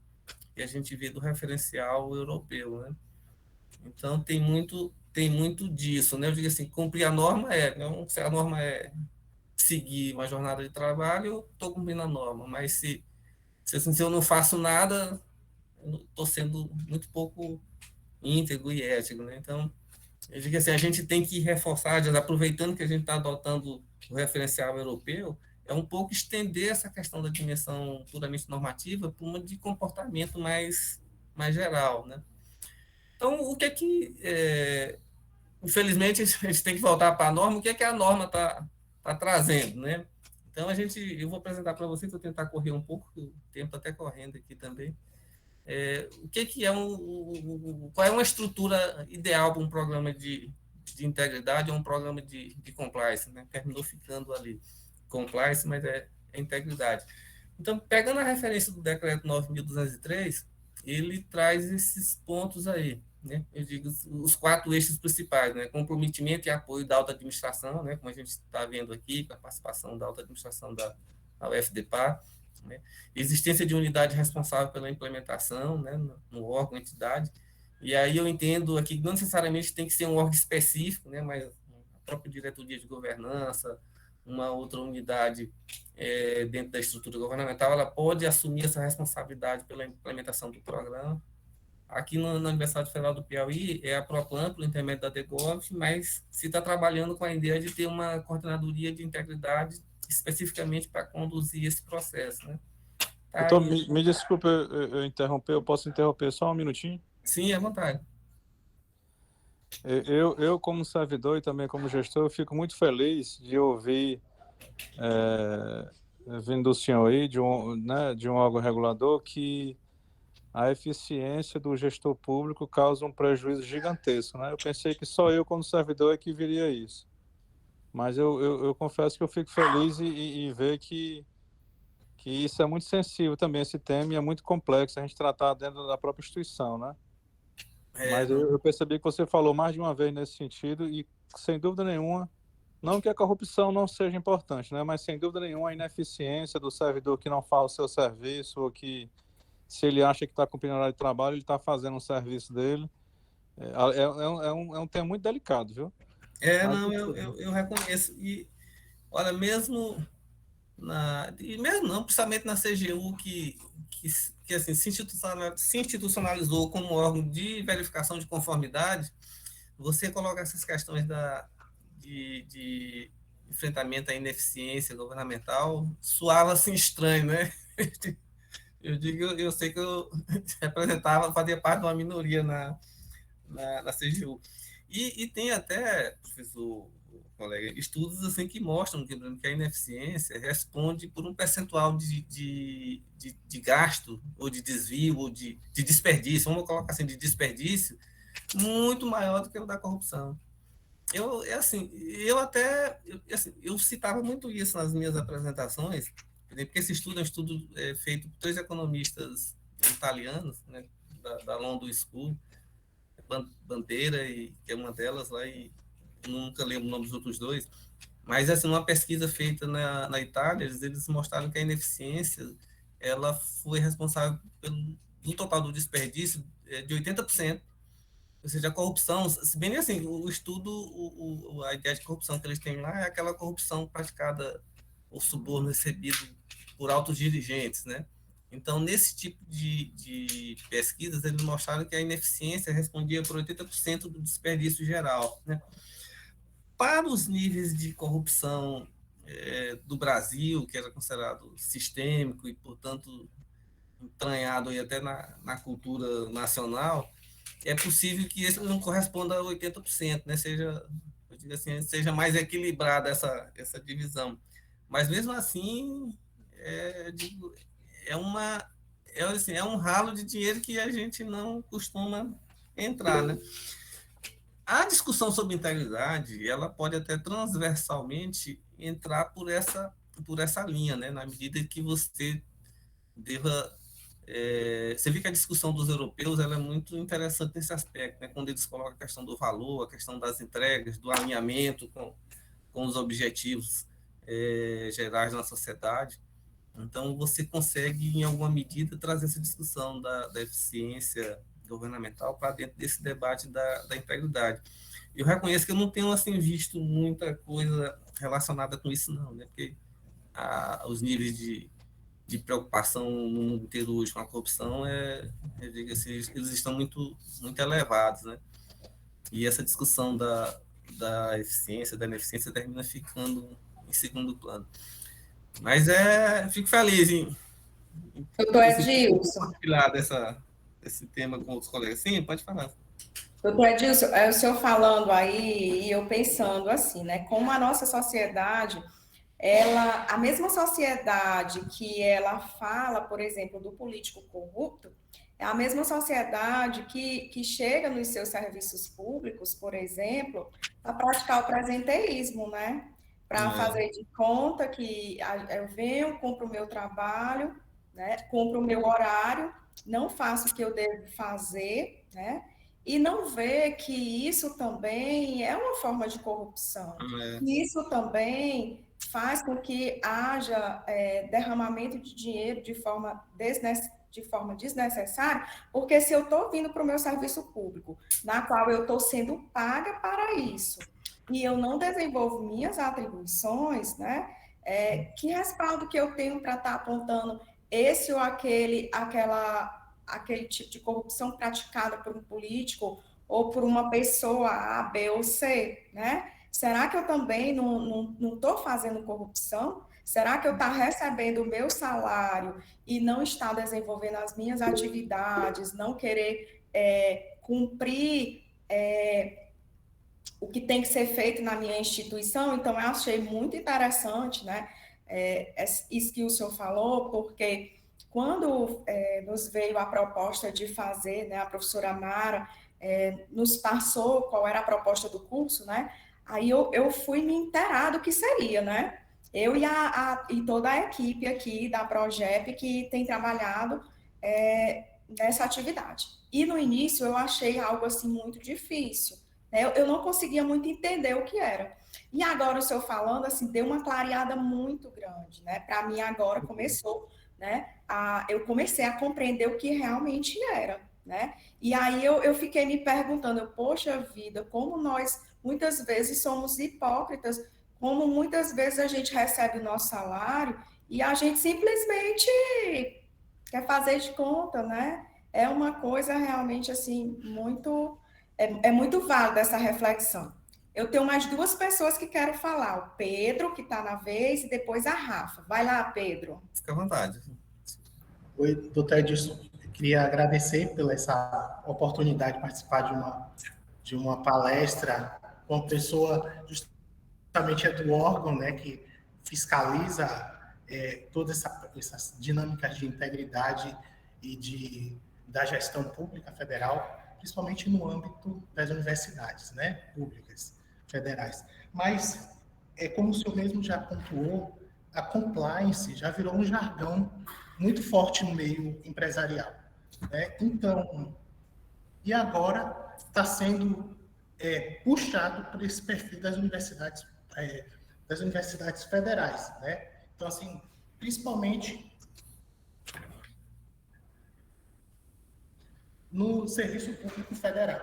a gente vê do referencial europeu, né? Então tem muito disso, né? Eu digo assim, cumprir a norma não, se a norma é seguir uma jornada de trabalho, eu estou cumprindo a norma, mas se eu não faço nada, eu estou sendo muito pouco íntegro e ético, né? Então, eu digo assim, a gente tem que reforçar, aproveitando que a gente está adotando o referencial europeu, é um pouco estender essa questão da dimensão puramente normativa para uma de comportamento mais geral, né? Então, o que é que infelizmente, a gente tem que voltar para a norma. O que é que a norma tá trazendo, né? Então, eu vou apresentar para vocês, vou tentar correr um pouco, o tempo está até correndo aqui também. O que é qual é uma estrutura ideal para um programa de integridade ou um programa de compliance, né? Terminou ficando ali compliance, mas é integridade. Então, pegando a referência do decreto 9.203, ele traz esses pontos aí, né? Eu digo os 4 eixos principais, né? Comprometimento e apoio da alta administração, né? Como a gente está vendo aqui, com a participação da alta administração da UFDPA, né? Existência de unidade responsável pela implementação, né? No órgão, entidade. E aí eu entendo aqui que não necessariamente tem que ser um órgão específico, né? Mas a própria diretoria de governança, uma outra unidade dentro da estrutura governamental, ela pode assumir essa responsabilidade pela implementação do programa. Aqui na Universidade Federal do Piauí é a Proplan, por intermédio da DEGOV, mas se está trabalhando com a ideia de ter uma coordenadoria de integridade especificamente para conduzir esse processo, né? Tá Doutor, aí. me desculpe eu interromper, eu posso interromper só um minutinho? Sim, à vontade. Como servidor e também como gestor, eu fico muito feliz de ouvir, vindo do senhor aí, de um órgão regulador, que a eficiência do gestor público causa um prejuízo gigantesco, né? Eu pensei que só eu, como servidor, é que viria isso. Mas eu confesso que eu fico feliz e ver que isso é muito sensível também, esse tema, e é muito complexo a gente tratar dentro da própria instituição, né? Mas eu percebi que você falou mais de uma vez nesse sentido e, sem dúvida nenhuma, não que a corrupção não seja importante, né? Mas, sem dúvida nenhuma, a ineficiência do servidor que não faz o seu serviço ou que, se ele acha que está cumprindo horário de trabalho, ele está fazendo o serviço dele. É um tema muito delicado, viu? Mas, Não, eu reconheço. E, olha, e mesmo não, principalmente na CGU, que assim, se institucionalizou como órgão de verificação de conformidade, você coloca essas questões de enfrentamento à ineficiência governamental, soava assim estranho, né? Eu sei que eu fazia parte de uma minoria na CGU. E tem até, professor, colega, estudos assim que mostram que a ineficiência responde por um percentual de gasto, ou de desvio, ou de desperdício, vamos colocar assim, de desperdício, muito maior do que o da corrupção. Eu citava muito isso nas minhas apresentações, porque esse estudo é um estudo feito por 3 economistas italianos, né, da London School, Bandeira, que é uma delas lá, e nunca lembro o nome dos outros 2, mas assim, uma pesquisa feita na Itália, eles mostraram que a ineficiência ela foi responsável no total do desperdício de 80%. Ou seja, a corrupção, se bem assim, o estudo, a ideia de corrupção que eles têm lá é aquela corrupção praticada ou suborno recebido por altos dirigentes, né? Então, nesse tipo de pesquisas, eles mostraram que a ineficiência respondia por 80% do desperdício geral, né? Para os níveis de corrupção do Brasil, que era considerado sistêmico e, portanto, entranhado aí até na cultura nacional, é possível que isso não corresponda a 80%, né? Seja, eu digo assim, seja mais equilibrada essa divisão. Mas mesmo assim, digo, é um ralo de dinheiro que a gente não costuma entrar, né? A discussão sobre integridade, ela pode até transversalmente entrar por essa linha, né? Na medida que você deva você vê que a discussão dos europeus ela é muito interessante nesse aspecto, né? Quando eles colocam a questão do valor, a questão das entregas, do alinhamento com os objetivos gerais na sociedade. Então, você consegue, em alguma medida, trazer essa discussão da eficiência governamental para dentro desse debate da integridade. Eu reconheço que eu não tenho assim, visto muita coisa relacionada com isso, não, né? Porque os níveis de preocupação no mundo inteiro hoje com a corrupção eu digo assim, eles estão muito, muito elevados, né? E essa discussão da eficiência, da ineficiência termina ficando em segundo plano. Mas fico feliz em Doutor Edilson. compartilhar esse tema com outros colegas. Sim, pode falar. Doutor Edilson, o senhor falando aí e eu pensando assim, né? Como a nossa sociedade, a mesma sociedade que ela fala, por exemplo, do político corrupto, é a mesma sociedade que chega nos seus serviços públicos, por exemplo, para praticar o presenteísmo, né? Para fazer de conta que eu venho, cumpro o meu trabalho, né? Cumpro o meu horário, não faço o que eu devo fazer, né? E não vê que isso também é uma forma de corrupção. Isso também faz com que haja derramamento de dinheiro de forma desnecessária, porque se eu estou vindo para o meu serviço público, na qual eu estou sendo paga para isso, e eu não desenvolvo minhas atribuições, né? Que respaldo que eu tenho para estar apontando esse ou aquele tipo de corrupção praticada por um político ou por uma pessoa A, B ou C, né? Será que eu também não estou fazendo corrupção? Será que eu estou recebendo o meu salário e não está desenvolvendo as minhas atividades, não querer cumprir o que tem que ser feito na minha instituição? Então, eu achei muito interessante, né? Isso que o senhor falou, porque quando nos veio a proposta de fazer, né, a professora Mara nos passou qual era a proposta do curso, né? Aí eu fui me inteirar do que seria, né? Eu e toda a equipe aqui da Progep que tem trabalhado nessa atividade. E no início eu achei algo assim muito difícil, né? Eu não conseguia muito entender o que era. E agora o senhor falando, assim, deu uma clareada muito grande, né? Para mim agora começou, né? Eu comecei a compreender o que realmente era, né? E aí eu fiquei me perguntando, poxa vida, como nós muitas vezes somos hipócritas, como muitas vezes a gente recebe o nosso salário e a gente simplesmente quer fazer de conta, né? É uma coisa realmente assim muito muito válida essa reflexão. Eu tenho mais duas pessoas que quero falar, o Pedro, que está na vez, e depois a Rafa. Vai lá, Pedro. Fica à vontade. Oi, doutor Edilson. Eu queria agradecer pela essa oportunidade de participar de uma palestra com uma pessoa justamente do órgão, né, que fiscaliza todas essas dinâmicas de integridade e da gestão pública federal, principalmente no âmbito das universidades, né, públicas federais. Mas, como o senhor mesmo já pontuou, a compliance já virou um jargão muito forte no meio empresarial, né? Então, e agora está sendo puxado por esse perfil das universidades federais, né? Então, assim, principalmente no serviço público federal.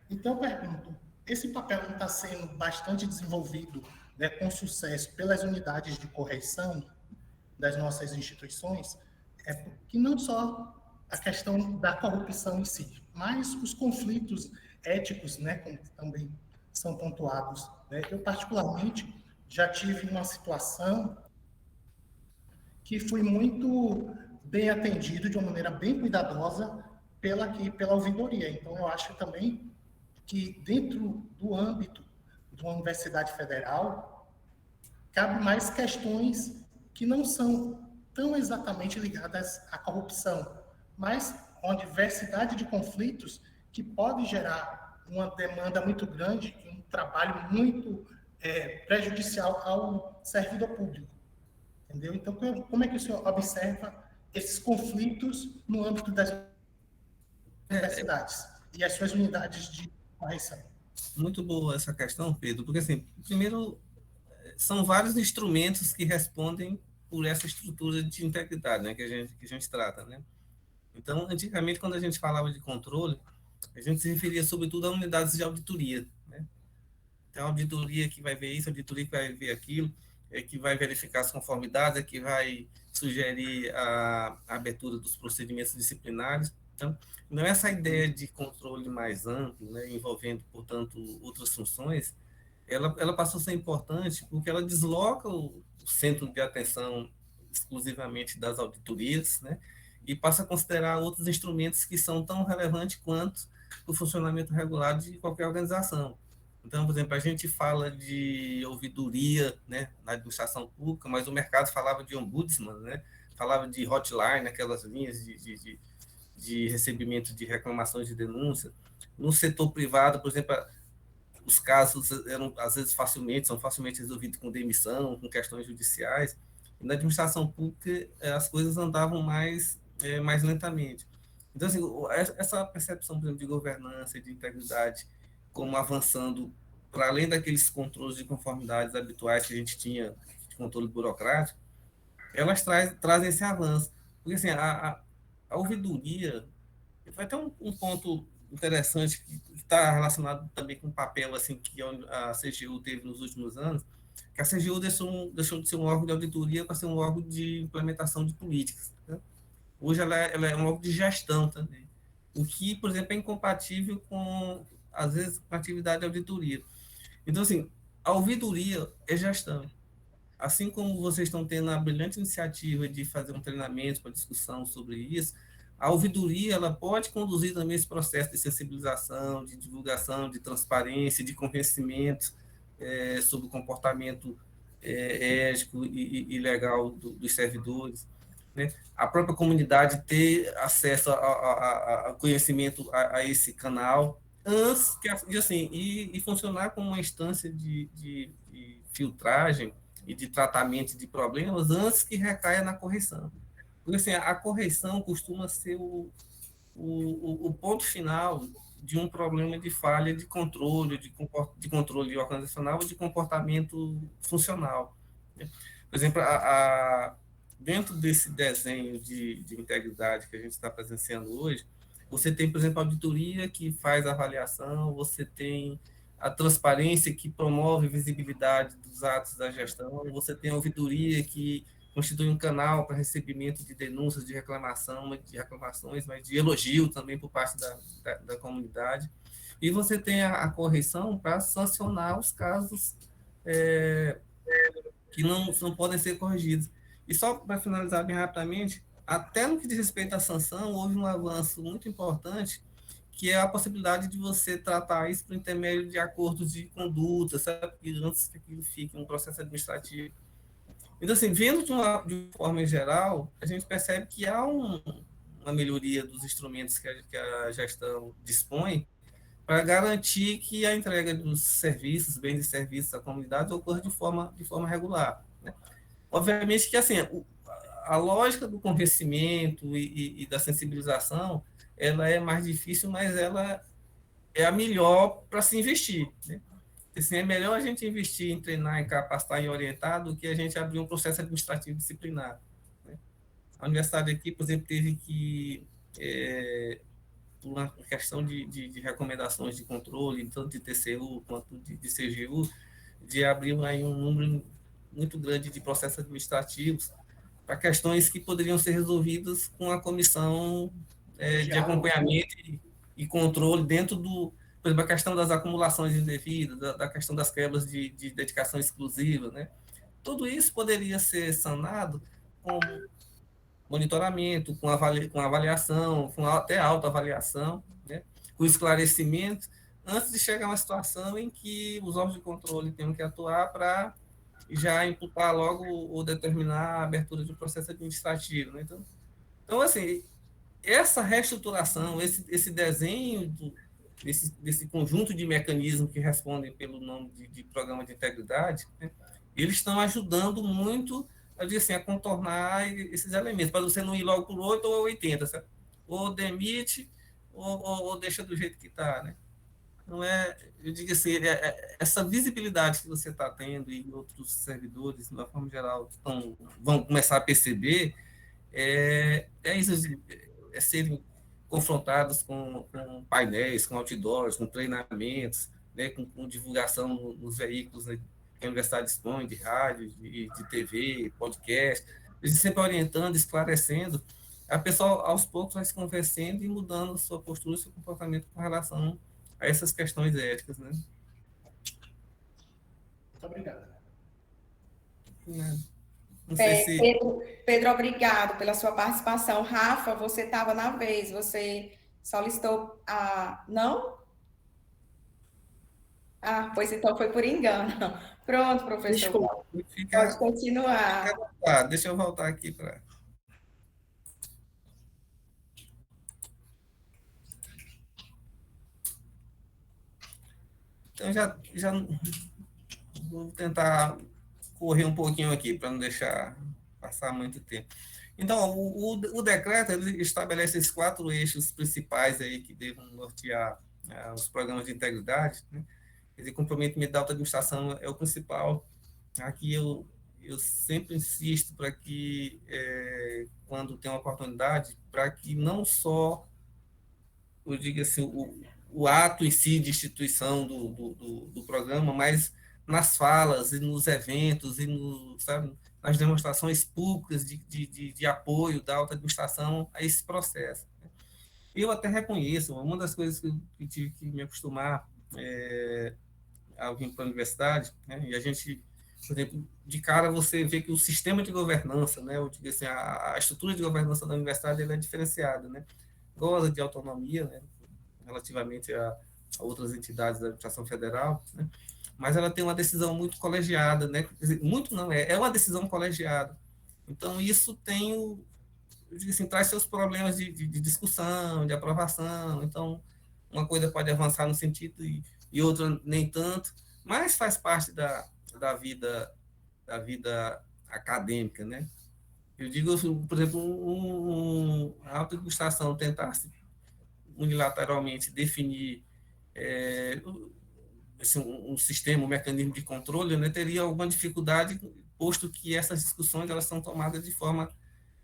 Então, eu pergunto, esse papel não está sendo bastante desenvolvido, né, com sucesso pelas unidades de correção das nossas instituições, que não só a questão da corrupção em si, mas os conflitos éticos, né, como também são pontuados, né? Eu, particularmente, já tive uma situação que fui muito bem atendido, de uma maneira bem cuidadosa, pela ouvidoria. Então, eu acho também que, dentro do âmbito de uma universidade federal, cabe mais questões que não são tão exatamente ligadas à corrupção, mas uma diversidade de conflitos que pode gerar uma demanda muito grande e um trabalho muito prejudicial ao servidor público. Entendeu? Então, como é que o senhor observa esses conflitos no âmbito das universidades e as suas unidades de correção? Muito boa essa questão, Pedro, porque, assim, primeiro, são vários instrumentos que respondem por essa estrutura de integridade, né, que a gente trata, né? Então, antigamente, quando a gente falava de controle, a gente se referia sobretudo a unidades de auditoria, né? Então, a auditoria que vai ver isso, a auditoria que vai ver aquilo, que vai verificar as conformidades, que vai sugerir a abertura dos procedimentos disciplinares. Então, não é essa ideia de controle mais amplo, né, envolvendo, portanto, outras funções, ela passou a ser importante porque ela desloca o centro de atenção exclusivamente das auditorias, né, e passa a considerar outros instrumentos que são tão relevantes quanto o funcionamento regular de qualquer organização. Então, por exemplo, a gente fala de ouvidoria, né, na administração pública, mas o mercado falava de ombudsman, né, falava de hotline, aquelas linhas de recebimento de reclamações de denúncia. No setor privado, por exemplo, os casos eram, às vezes, são facilmente resolvidos com demissão, com questões judiciais. E na administração pública, as coisas andavam mais lentamente. Então, assim, essa percepção, por exemplo, de governança e de integridade, como avançando para além daqueles controles de conformidades habituais que a gente tinha, de controle burocrático, elas trazem esse avanço. Porque, assim, a ouvidoria vai ter um ponto interessante que está relacionado também com o papel assim, que a CGU teve nos últimos anos, que a CGU deixou de ser um órgão de auditoria para ser um órgão de implementação de políticas, né? Hoje ela é um órgão de gestão também, o que, por exemplo, é incompatível com, às vezes, com a atividade de auditoria. Então, assim, a ouvidoria é gestão. Assim como vocês estão tendo a brilhante iniciativa de fazer um treinamento para discussão sobre isso, a ouvidoria ela pode conduzir também esse processo de sensibilização, de divulgação, de transparência, de conhecimento sobre o comportamento ético e legal dos servidores, né? A própria comunidade ter acesso a conhecimento a esse canal, antes que, assim, e funcionar como uma instância de filtragem e de tratamento de problemas antes que recaia na correção. Porque, assim, a correção costuma ser o ponto final de um problema de falha de controle, de controle organizacional ou de comportamento funcional. Por exemplo, dentro desse desenho de integridade que a gente está presenciando hoje, você tem, por exemplo, a auditoria que faz a avaliação, você tem a transparência que promove a visibilidade dos atos da gestão, você tem a ouvidoria que constitui um canal para recebimento de denúncias, de reclamações, mas de elogio também por parte da comunidade. E você tem a correção para sancionar os casos que não podem ser corrigidos. E só para finalizar bem rapidamente, até no que diz respeito à sanção, houve um avanço muito importante, que é a possibilidade de você tratar isso por intermédio de acordos de conduta, sabe? Antes que aquilo fique um processo administrativo. Então, assim, vendo de forma geral, a gente percebe que há uma melhoria dos instrumentos que a gestão dispõe para garantir que a entrega dos serviços, bens e serviços à comunidade ocorra de forma regular, né? Obviamente que, assim, a lógica do convencimento e da sensibilização, ela é mais difícil, mas ela é a melhor para se investir, né? Assim, é melhor a gente investir em treinar, em capacitar e orientar do que a gente abrir um processo administrativo disciplinar, né? A universidade aqui, por exemplo, teve que, por uma questão de recomendações de controle, tanto de TCU quanto de CGU, de abrir aí um número muito grande de processos administrativos para questões que poderiam ser resolvidas com a comissão de acompanhamento e controle dentro por exemplo, a questão das acumulações indevidas, da questão das quebras de dedicação exclusiva, né? Tudo isso poderia ser sanado com monitoramento, com avaliação, com até autoavaliação, né? Com esclarecimento, antes de chegar a uma situação em que os órgãos de controle tenham que atuar para já imputar logo ou determinar a abertura de um processo administrativo. Né? Então, assim, essa reestruturação, esse desenho desse conjunto de mecanismos que respondem pelo nome de programa de integridade, né? Eles estão ajudando muito assim, a contornar esses elementos, para você não ir logo por 8 ou 80, certo? Ou demite, ou deixa do jeito que está, né? Não é, eu digo assim, essa visibilidade que você está tendo e outros servidores, de uma forma geral, vão começar a perceber, isso, serem confrontados com painéis, com outdoors, com treinamentos, né, com divulgação nos veículos, né, que a universidade dispõe, de rádio, de TV, podcast, eles sempre orientando, esclarecendo, a pessoa aos poucos vai se convencendo e mudando sua postura, seu comportamento com relação a essas questões éticas, né? Muito obrigado. Não sei se... Pedro, obrigado pela sua participação. Rafa, você estava na vez, você solicitou a... Não? Ah, pois então foi por engano. Pronto, professor. Desculpa, pode continuar. Deixa eu voltar aqui para... Então, já vou tentar correr um pouquinho aqui, para não deixar passar muito tempo. Então, o decreto ele estabelece esses 4 eixos principais aí que devem nortear os programas de integridade, né? Esse comprometimento da alta administração é o principal. Aqui eu sempre insisto para que, quando tem uma oportunidade, para que não só, eu digo assim, o ato em si de instituição do programa, mas nas falas e nos eventos e nas demonstrações públicas de apoio da alta administração a esse processo. Eu até reconheço, uma das coisas que eu tive que me acostumar ao vir para a universidade, né, e a gente, por exemplo, de cara você vê que o sistema de governança, né, eu digo assim, a estrutura de governança da universidade ela é diferenciada, né, goza de autonomia, né, relativamente a outras entidades da administração federal, né, mas ela tem uma decisão muito colegiada, né? Quer dizer, muito não, é uma decisão colegiada. Então, isso tem, eu digo assim, traz seus problemas de discussão, de aprovação. Então, uma coisa pode avançar no sentido e outra nem tanto, mas faz parte da vida acadêmica, né? Eu digo, por exemplo, a alta administração tentar unilateralmente definir um sistema, um mecanismo de controle, né, teria alguma dificuldade, posto que essas discussões elas são tomadas de forma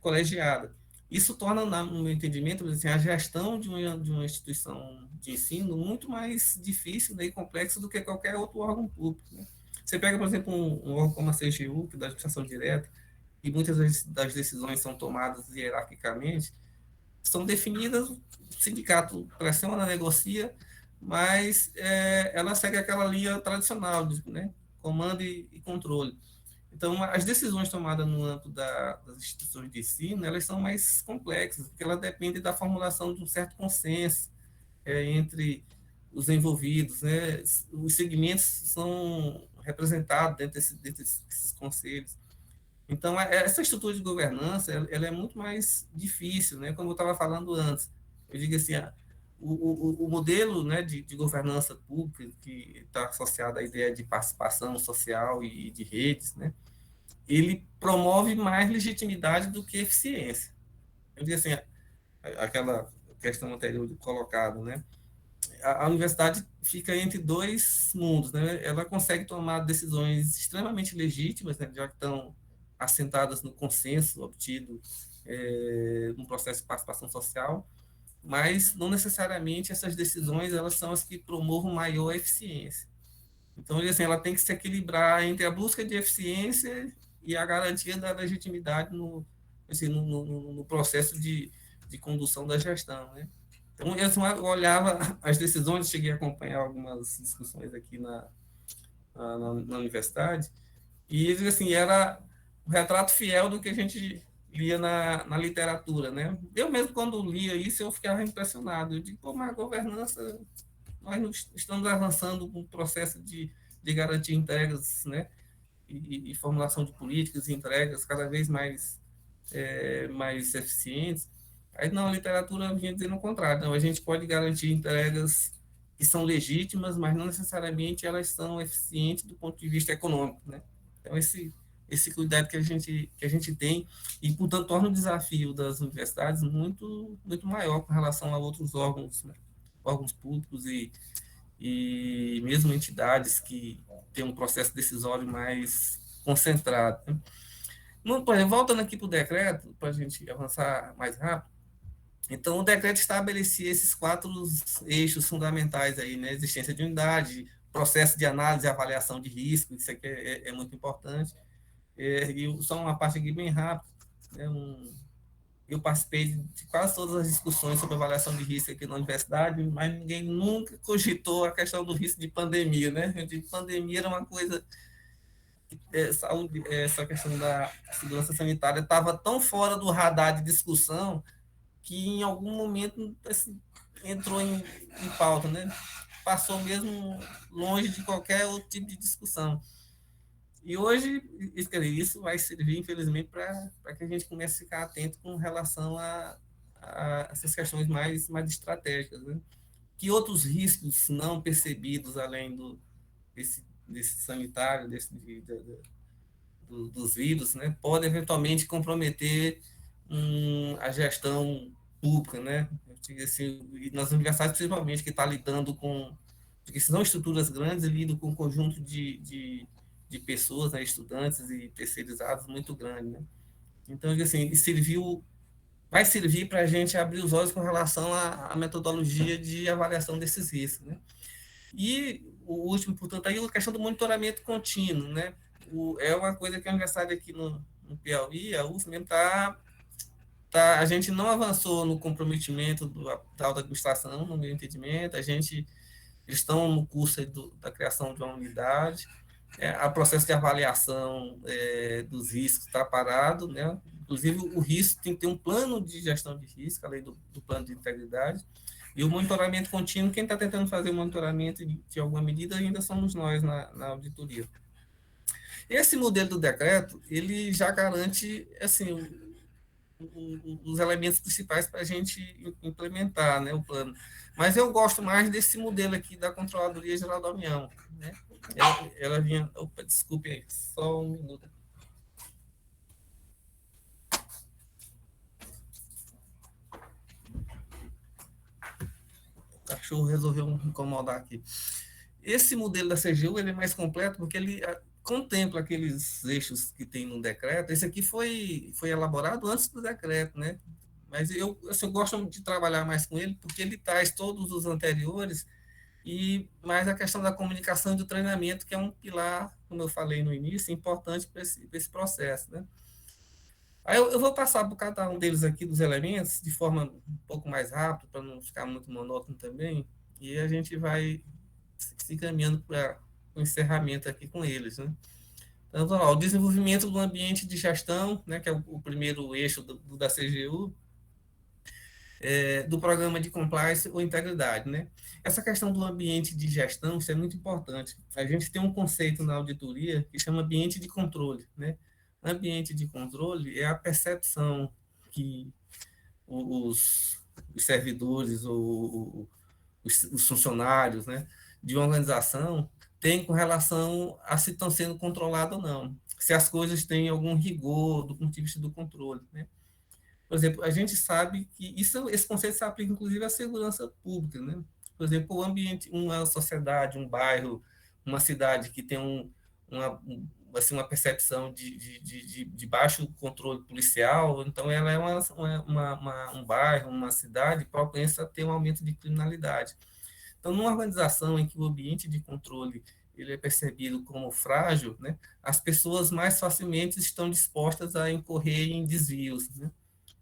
colegiada. Isso torna, no meu entendimento, assim, a gestão de uma instituição de ensino muito mais difícil, né, e complexa do que qualquer outro órgão público. Né? Você pega, por exemplo, um órgão como a CGU, que é da administração direta, e muitas das decisões são tomadas hierarquicamente, são definidas, o sindicato pressiona, negocia, mas ela segue aquela linha tradicional, né? Comando e controle. Então, as decisões tomadas no âmbito das instituições de ensino, elas são mais complexas, porque elas dependem da formulação de um certo consenso entre os envolvidos, né? Os segmentos são representados dentro desses conselhos. Então, essa estrutura de governança, ela é muito mais difícil, né? Como eu estava falando antes. Eu digo assim, o modelo, né, de governança pública, que está associado à ideia de participação social e de redes, né, ele promove mais legitimidade do que eficiência. Eu digo assim, aquela questão anterior colocada, né, a universidade fica entre 2 mundos, né, ela consegue tomar decisões extremamente legítimas, né, já que estão assentadas no consenso obtido no processo de participação social, mas não necessariamente essas decisões elas são as que promovam maior eficiência. Então, assim, ela tem que se equilibrar entre a busca de eficiência e a garantia da legitimidade no processo de condução da gestão, né? Então, eu olhava as decisões, cheguei a acompanhar algumas discussões aqui na universidade, e assim, era o retrato fiel do que a gente lia na literatura, né? Eu mesmo, quando lia isso, eu ficava impressionado. Eu digo, pô, mas a governança, nós não estamos avançando com o processo de garantir entregas, né? E formulação de políticas e entregas cada vez mais eficientes. Aí, não, a literatura vinha dizendo o contrário. Não, a gente pode garantir entregas que são legítimas, mas não necessariamente elas são eficientes do ponto de vista econômico, né? Então, esse cuidado que a gente tem, e, portanto, torna o desafio das universidades muito, muito maior com relação a outros órgãos, né? Órgãos públicos e mesmo entidades que têm um processo decisório mais concentrado, né? Por exemplo, voltando aqui para o decreto, para a gente avançar mais rápido, então o decreto estabelecia esses 4 eixos fundamentais aí, né? Existência de unidade, processo de análise e avaliação de risco, isso aqui é muito importante. E só uma parte aqui bem rápida, né? Eu participei de quase todas as discussões sobre avaliação de risco aqui na universidade, mas ninguém nunca cogitou a questão do risco de pandemia, né? Eu digo, pandemia era uma coisa, saúde, essa questão da segurança sanitária estava tão fora do radar de discussão que em algum momento assim, entrou em pauta, né? Passou mesmo longe de qualquer outro tipo de discussão. E hoje, isso vai servir, infelizmente, para que a gente comece a ficar atento com relação a essas questões mais estratégicas, né? Que outros riscos não percebidos, além desse sanitário, dos vírus, né, podem eventualmente comprometer a gestão pública, né? Assim, e nas universidades, principalmente, que está lidando com... Porque são estruturas grandes e lidam com um conjunto de pessoas, né, estudantes e terceirizados muito grande, né? Então, assim, vai servir para a gente abrir os olhos com relação à metodologia de avaliação desses riscos, né? E o último, portanto, aí a questão do monitoramento contínuo, né? É uma coisa que a universidade aqui no Piauí, a UF mesmo, a gente não avançou no comprometimento da alta administração, no meu entendimento, eles estão no curso da criação de uma unidade, o processo de avaliação dos riscos está parado, né? Inclusive o risco tem que ter um plano de gestão de risco, além do plano de integridade, e o monitoramento contínuo, quem está tentando fazer o monitoramento de alguma medida ainda somos nós na auditoria. Esse modelo do decreto, ele já garante, assim, os elementos principais para a gente implementar, né, o plano. Mas eu gosto mais desse modelo aqui da Controladoria Geral da União, né? Ela vinha... Opa, desculpe aí, só um minuto. O cachorro resolveu me incomodar aqui. Esse modelo da CGU ele é mais completo porque ele contempla aqueles eixos que tem no decreto. Esse aqui foi elaborado antes do decreto, né? Mas eu gosto de trabalhar mais com ele porque ele traz todos os anteriores e mais a questão da comunicação e do treinamento, que é um pilar, como eu falei no início, importante para esse processo, né? Aí eu vou passar por cada um deles aqui, dos elementos, de forma um pouco mais rápida, para não ficar muito monótono também, e a gente vai se encaminhando para o encerramento aqui com eles, né? Então, vamos lá, o desenvolvimento do ambiente de gestão, né, que é o primeiro eixo da CGU, do programa de compliance ou integridade, né? Essa questão do ambiente de gestão, isso é muito importante. A gente tem um conceito na auditoria que chama ambiente de controle, né? Ambiente de controle é a percepção que os servidores ou os funcionários, né, de uma organização têm com relação a se estão sendo controlados ou não, se as coisas têm algum rigor do ponto de vista do controle, né? Por exemplo, a gente sabe que esse conceito se aplica inclusive à segurança pública, né? Por exemplo, o ambiente, uma sociedade, um bairro, uma cidade que tem uma percepção de baixo controle policial, então ela é um bairro, uma cidade propensa a ter um aumento de criminalidade. Então, numa organização em que o ambiente de controle ele é percebido como frágil, né, as pessoas mais facilmente estão dispostas a incorrer em desvios, né?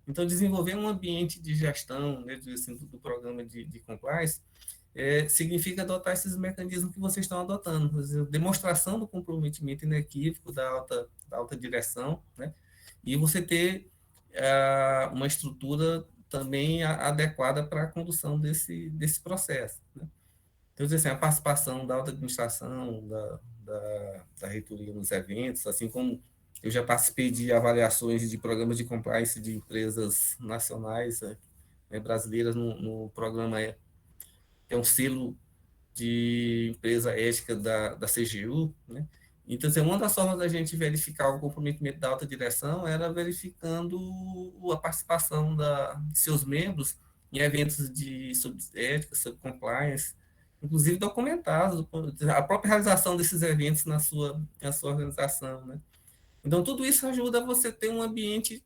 Então, desenvolver um ambiente de gestão, né, assim, do programa de compliance significa adotar esses mecanismos que vocês estão adotando, por exemplo, demonstração do comprometimento inequívoco da alta direção, né, e você ter uma estrutura também adequada para a condução desse processo, né? Então, assim, a participação da alta administração, da reitoria nos eventos, assim como eu já participei de avaliações de programas de compliance de empresas nacionais, brasileiras, no programa, que é um selo de empresa ética da CGU, né? Então, assim, uma das formas da gente verificar o comprometimento da alta direção era verificando a participação de seus membros em eventos sobre ética, sobre compliance, inclusive documentados, a própria realização desses eventos na sua organização, né? Então, tudo isso ajuda você a ter um ambiente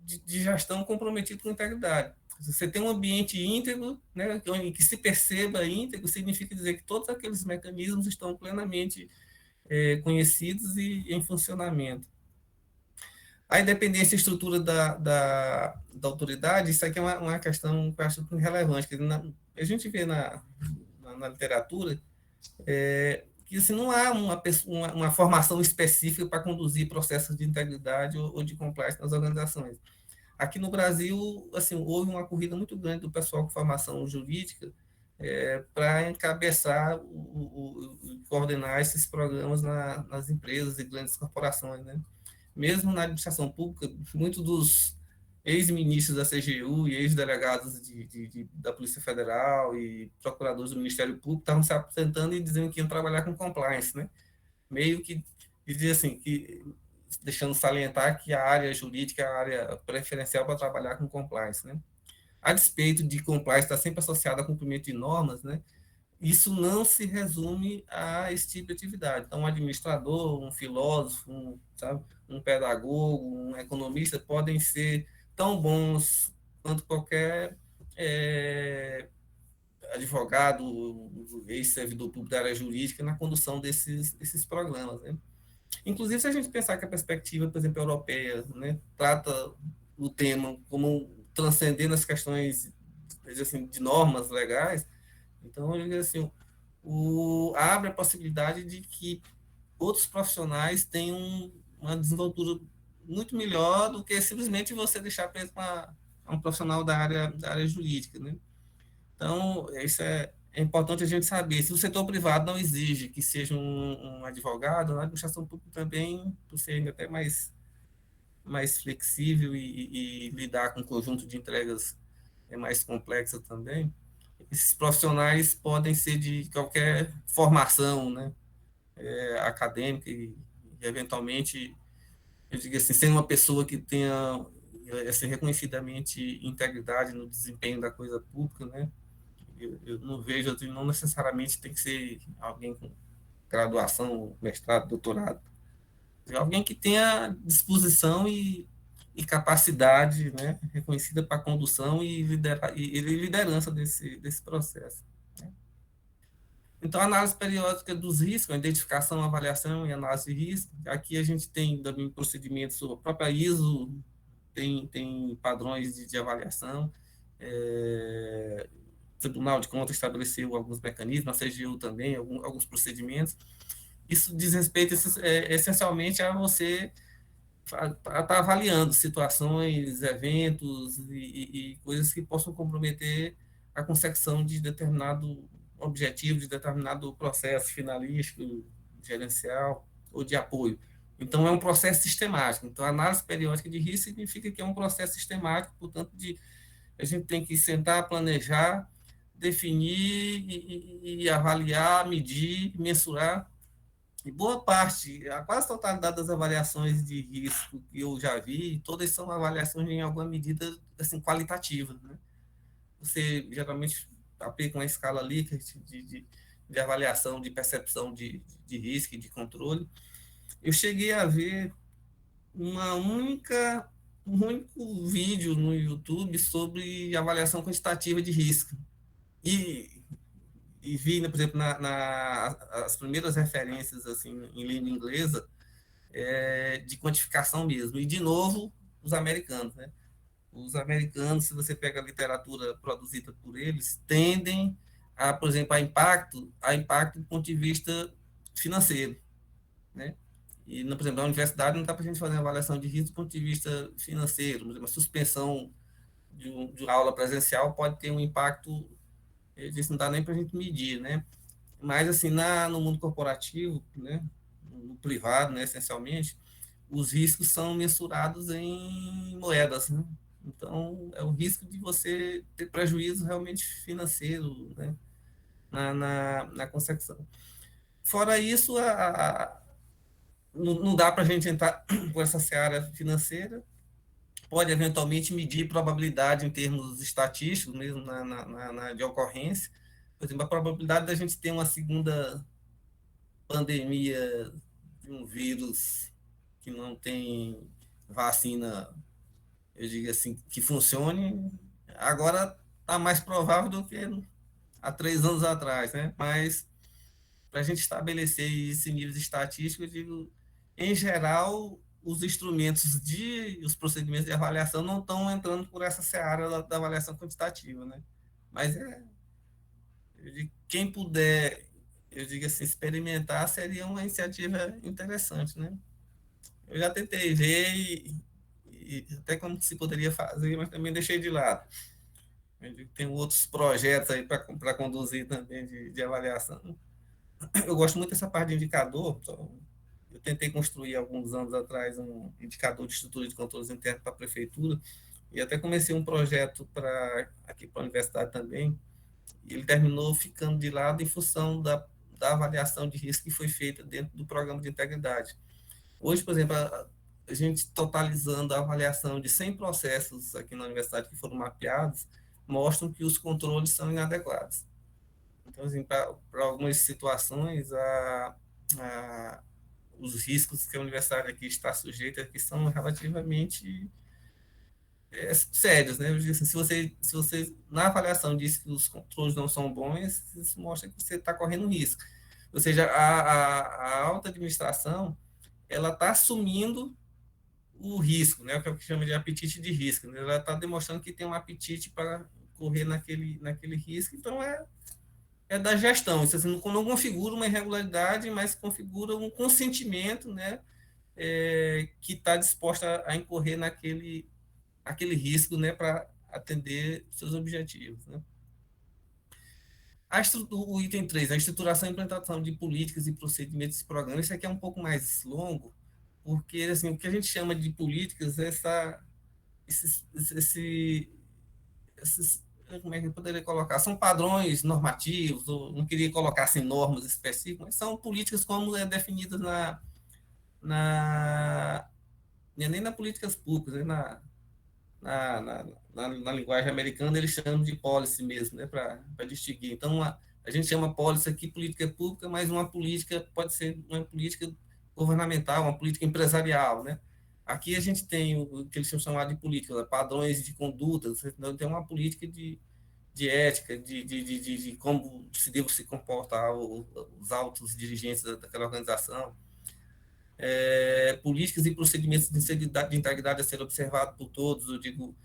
de gestão comprometido com integridade. Você tem um ambiente íntegro, né, que se perceba íntegro, significa dizer que todos aqueles mecanismos estão plenamente conhecidos e em funcionamento. A independência e estrutura da autoridade, isso aqui é uma questão que eu acho relevante. A gente vê na literatura que assim, não há uma formação específica para conduzir processos de integridade ou de compliance nas organizações. Aqui no Brasil, assim, houve uma corrida muito grande do pessoal com formação jurídica para encabeçar coordenar esses programas nas empresas e grandes corporações, né? Mesmo na administração pública, muitos dos ex-ministros da CGU e ex-delegados da Polícia Federal e procuradores do Ministério Público estavam se apresentando e dizendo que iam trabalhar com compliance, né? Meio que dizia assim, deixando salientar que a área jurídica é a área preferencial para trabalhar com compliance, né? A despeito de compliance estar sempre associada a cumprimento de normas, né? Isso não se resume a esse tipo de atividade. Então, um administrador, um filósofo, um pedagogo, um economista podem ser tão bons quanto qualquer advogado, ex-servidor público da área jurídica na condução desses programas, né? Inclusive, se a gente pensar que a perspectiva, por exemplo, europeia, né, trata o tema como transcendendo as questões assim, de normas legais, então, eu digo assim, abre a possibilidade de que outros profissionais tenham uma desenvoltura muito melhor do que simplesmente você deixar preso a um profissional da área jurídica, né? Então, isso é importante a gente saber. Se o setor privado não exige que seja um advogado, a administração pública também, por ser até mais flexível e lidar com um conjunto de entregas mais complexa também, esses profissionais podem ser de qualquer formação, né, acadêmica e eventualmente, eu digo assim, sendo uma pessoa que tenha assim, reconhecidamente integridade no desempenho da coisa pública, né, eu não vejo, assim, não necessariamente tem que ser alguém com graduação, mestrado, doutorado, alguém que tenha disposição e capacidade, né, reconhecida para a condução e liderança desse processo, né? Então, a análise periódica dos riscos, a identificação, avaliação e análise de risco. Aqui a gente tem também procedimentos, a própria ISO tem padrões de avaliação, o Tribunal de Contas estabeleceu alguns mecanismos, a CGU também, alguns procedimentos. Isso diz respeito essencialmente a você está avaliando situações, eventos e coisas que possam comprometer a consecução de determinado objetivo, de determinado processo finalístico, gerencial ou de apoio. Então, é um processo sistemático. Então, a análise periódica de risco significa que é um processo sistemático, portanto, a gente tem que sentar, planejar, definir e avaliar, medir, mensurar. E boa parte, a quase totalidade das avaliações de risco que eu já vi, todas são avaliações em alguma medida assim, qualitativas, né? Você geralmente aplica uma escala Likert de avaliação, de percepção de risco e de controle. Eu cheguei a ver um único vídeo no YouTube sobre avaliação quantitativa de risco. E vi, né, por exemplo, as primeiras referências assim, em língua inglesa de quantificação mesmo. E, de novo, os americanos, né? Os americanos, se você pega a literatura produzida por eles, tendem a, por exemplo, a impacto do ponto de vista financeiro, né? E, por exemplo, na universidade não dá para a gente fazer uma avaliação de risco do ponto de vista financeiro, mas uma suspensão de uma aula presencial pode ter um impacto, isso não dá nem para a gente medir, né? Mas, assim, no mundo corporativo, né, no privado, né, essencialmente, os riscos são mensurados em moedas, né? Então, é o risco de você ter prejuízo realmente financeiro, né, na consecução. Fora isso, não dá para a gente entrar com essa seara financeira, pode eventualmente medir probabilidade em termos estatísticos, mesmo de ocorrência. Por exemplo, a probabilidade da gente ter uma segunda pandemia de um vírus que não tem vacina, eu digo assim, que funcione, agora está mais provável do que há 3 anos atrás, né? Mas para a gente estabelecer esse nível estatístico, eu digo, em geral, os procedimentos de avaliação não estão entrando por essa seara da avaliação quantitativa, né? Mas eu digo, quem puder, eu digo assim, experimentar seria uma iniciativa interessante, né? Eu já tentei ver e até como se poderia fazer, mas também deixei de lado. Eu digo, tem outros projetos aí para conduzir também de avaliação. Eu gosto muito dessa parte de indicador. Eu tentei construir alguns anos atrás um indicador de estrutura de controles internos para a prefeitura e até comecei um projeto aqui para a universidade também. E ele terminou ficando de lado em função da avaliação de risco que foi feita dentro do programa de integridade. Hoje, por exemplo, a gente totalizando a avaliação de 100 processos aqui na universidade que foram mapeados, mostram que os controles são inadequados. Então, assim, para algumas situações, os riscos que a universidade aqui está sujeita aqui são relativamente sérios, né? Eu digo assim, se você na avaliação diz que os controles não são bons, isso mostra que você está correndo risco. Ou seja, a alta administração ela está assumindo o risco, né? O que a gente chama de apetite de risco. Né? Ela está demonstrando que tem um apetite para correr naquele risco. Então, é da gestão. Isso assim, não configura uma irregularidade, mas configura um consentimento, né? Que está disposta a incorrer aquele risco, né? Para atender seus objetivos. Né? O item 3, a estruturação e implementação de políticas e procedimentos e programas, isso aqui é um pouco mais longo, porque assim, o que a gente chama de políticas é esses, como é que eu poderia colocar? São padrões normativos, ou não queria colocar assim, normas específicas, mas são políticas como é definidas nem na políticas públicas, né? Na linguagem americana, eles chamam de policy mesmo, né, para distinguir. Então, a gente chama policy aqui política pública, mas uma política pode ser uma política governamental, uma política empresarial, né? Aqui a gente tem o que eles chamam de política, né, padrões de conduta, então tem uma política de ética, de como se deve se comportar os altos dirigentes daquela organização. Políticas e procedimentos de integridade a ser observado por todos, eu digo,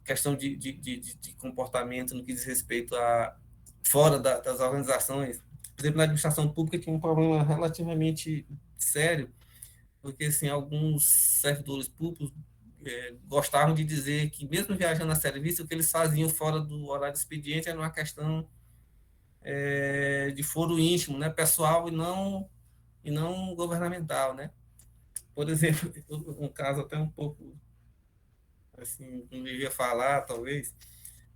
questão de comportamento no que diz respeito a fora das organizações. Por exemplo, na administração pública tinha um problema relativamente sério, porque assim, alguns servidores públicos gostavam de dizer que mesmo viajando a serviço, o que eles faziam fora do horário de expediente era uma questão de foro íntimo, né, pessoal e não governamental, né? Por exemplo, um caso até um pouco, assim, não devia falar, talvez,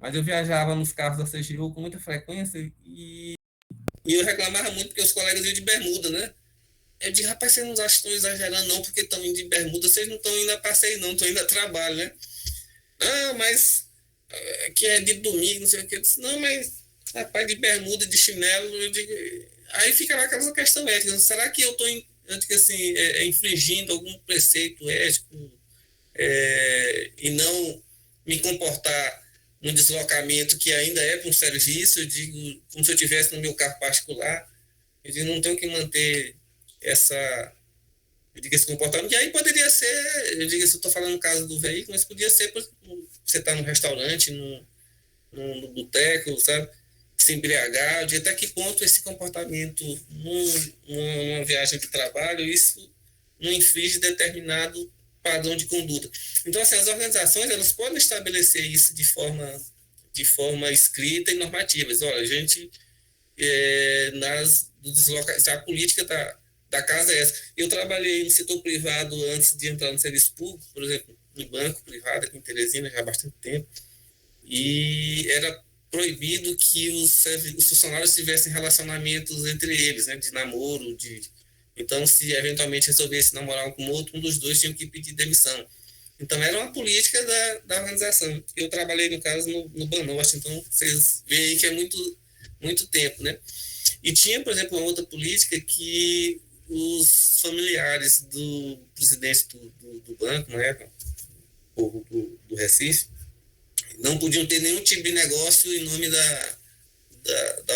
mas eu viajava nos carros da CGU com muita frequência e eu reclamava muito porque os colegas iam de bermuda, né? Eu disse, rapaz, vocês não acham que estão exagerando não, porque estão indo de bermuda, vocês não estão indo a passeio não, estão indo a trabalho, né? Ah, mas que é de domingo, não sei o que. Eu disse, não, mas rapaz, de bermuda, de chinelo, eu digo... Aí fica lá aquela questão ética, será que eu estou assim, infringindo algum preceito ético e não me comportar num deslocamento que ainda é para um serviço, eu digo, como se eu estivesse no meu carro particular, eu digo, não tenho que manter eu digo, esse comportamento, e aí poderia ser, eu digo, se eu estou falando no caso do veículo, mas podia ser, você está num restaurante, num boteco, sabe, se embriagar, de até que ponto esse comportamento numa viagem de trabalho, isso não infringe determinado padrão de conduta. Então, assim, as organizações, elas podem estabelecer isso de forma escrita e normativa. Olha, a gente, a política da casa é essa. Eu trabalhei no setor privado antes de entrar no serviço público, por exemplo, em banco privado aqui em Teresina, já há bastante tempo, e era proibido que os funcionários tivessem relacionamentos entre eles, né, de namoro, então, se eventualmente resolvesse namorar um com o outro, um dos dois tinha que pedir demissão. Então, era uma política da organização. Eu trabalhei, no caso, no Banorte, então vocês veem aí que é muito tempo, né? E tinha, por exemplo, uma outra política que os familiares do presidente do banco, na época, do Recife, não podiam ter nenhum tipo de negócio em nome da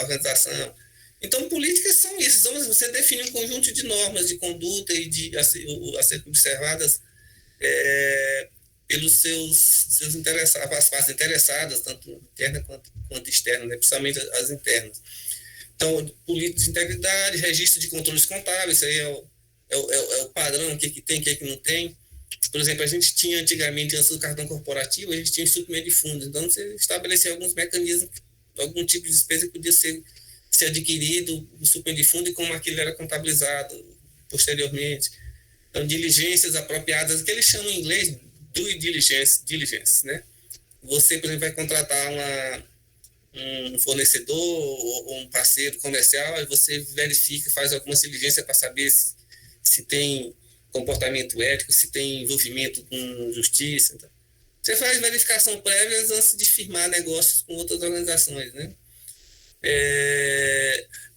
organização. Então, políticas são isso. Então, você define um conjunto de normas de conduta e a ser observadas pelos seus interessados, as partes interessadas, tanto interna quanto externa, né? Principalmente as internas. Então, política de integridade, registro de controles contábeis, isso aí é o padrão, o que tem, o que não tem. Por exemplo, a gente tinha antigamente, antes do cartão corporativo, a gente tinha suprimento de fundos. Então, você estabelecia alguns mecanismos, algum tipo de despesa que podia ser adquirido, o suprimento de fundo, e como aquilo era contabilizado posteriormente. Então, diligências apropriadas, que eles chamam em inglês due diligence, né? Você, por exemplo, vai contratar um fornecedor ou um parceiro comercial, e você verifica, faz algumas diligências para saber se tem comportamento ético, se tem envolvimento com justiça. Então, você faz verificação prévia antes de firmar negócios com outras organizações, né?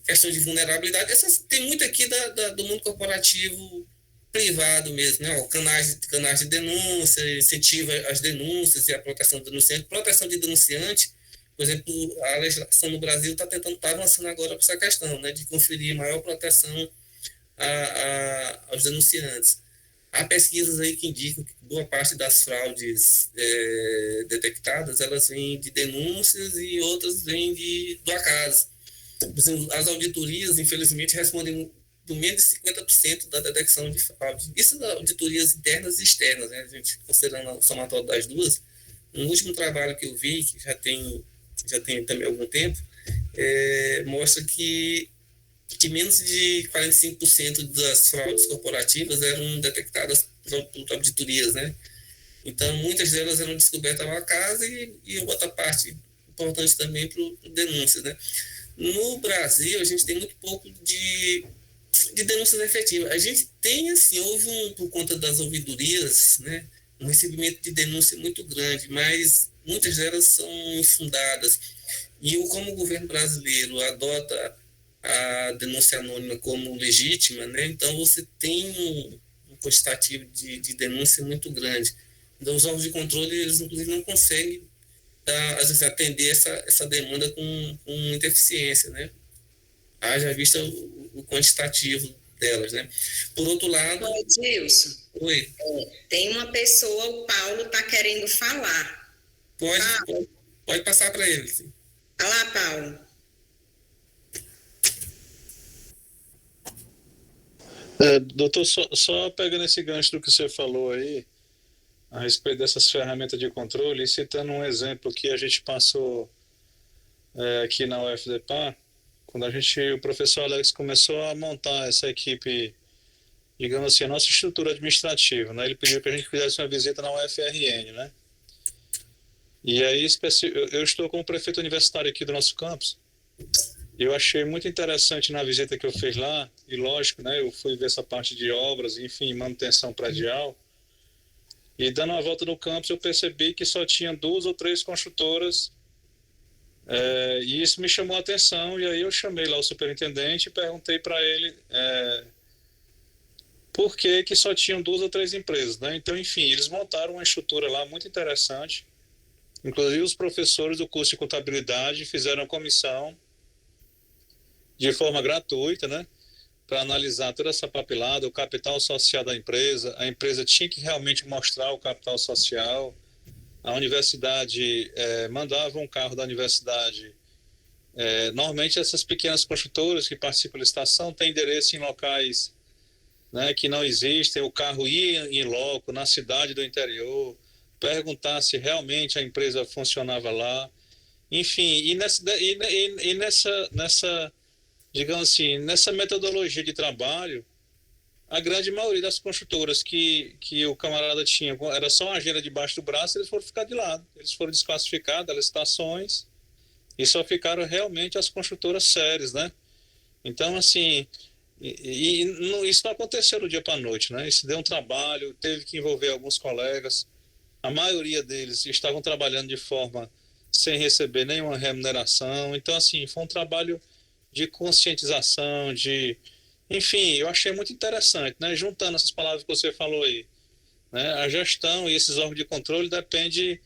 Questão de vulnerabilidade, tem muito aqui do mundo corporativo privado mesmo, né? Canais de denúncia, incentiva as denúncias e a proteção do denunciante. Proteção de denunciante, por exemplo, a legislação no Brasil está avançando agora para essa questão, né? De conferir maior proteção aos denunciantes. Há pesquisas aí que indicam que boa parte das fraudes detectadas, elas vêm de denúncias e outras vêm do acaso. Por exemplo, as auditorias, infelizmente, respondem por menos de 50% da detecção de fraude. Isso das auditorias internas e externas, né? A gente, considerando o somatório das duas, no último trabalho que eu vi, que já tem também algum tempo, mostra que menos de 45% das fraudes corporativas eram detectadas por auditorias, né? Então, muitas delas eram descobertas ao acaso e outra parte importante também por denúncias, né? No Brasil, a gente tem muito pouco de denúncias efetivas. A gente tem, assim, por conta das ouvidorias, né, um recebimento de denúncia muito grande, mas muitas delas são infundadas. E como o governo brasileiro adota a denúncia anônima como legítima, né? Então você tem um quantitativo de denúncia muito grande. Então os órgãos de controle, eles inclusive não conseguem às vezes atender essa demanda com muita eficiência, né? Haja vista o quantitativo delas, né? Por outro lado... Oi, Gilson. Oi. Tem uma pessoa, o Paulo, está querendo falar. Pode passar para ele. Sim. Olá, Paulo. Doutor, só pegando esse gancho do que você falou aí, a respeito dessas ferramentas de controle, e citando um exemplo que a gente passou aqui na UFDPA, quando o professor Alex começou a montar essa equipe, digamos assim, a nossa estrutura administrativa, né? Ele pediu para a gente fizesse uma visita na UFRN, né? E aí eu estou como prefeito universitário aqui do nosso campus. Eu achei muito interessante na visita que eu fiz lá, e lógico, né, eu fui ver essa parte de obras, enfim, manutenção predial, e dando uma volta no campus eu percebi que só tinha 2 ou 3 construtoras, e isso me chamou a atenção, e aí eu chamei lá o superintendente e perguntei para ele por que só tinham 2 ou 3 empresas, né? Então, enfim, eles montaram uma estrutura lá muito interessante, inclusive os professores do curso de contabilidade fizeram a comissão de forma gratuita, né? para analisar toda essa papelada, o capital social da empresa. A empresa tinha que realmente mostrar o capital social. A universidade mandava um carro da universidade. Normalmente essas pequenas construtoras que participam da licitação têm endereço em locais, né, que não existem. O carro ia em loco, na cidade do interior, perguntar se realmente a empresa funcionava lá. Enfim, nessa, digamos assim, nessa metodologia de trabalho, a grande maioria das construtoras que o camarada tinha, era só uma agenda debaixo do braço, eles foram ficar de lado. Eles foram desclassificados das licitações e só ficaram realmente as construtoras sérias, né? Então, assim, isso não aconteceu do dia para a noite, né? Isso deu um trabalho, teve que envolver alguns colegas. A maioria deles estavam trabalhando de forma sem receber nenhuma remuneração. Então, assim, foi um trabalho de conscientização, enfim, eu achei muito interessante, né? Juntando essas palavras que você falou aí, né? A gestão e esses órgãos de controle depende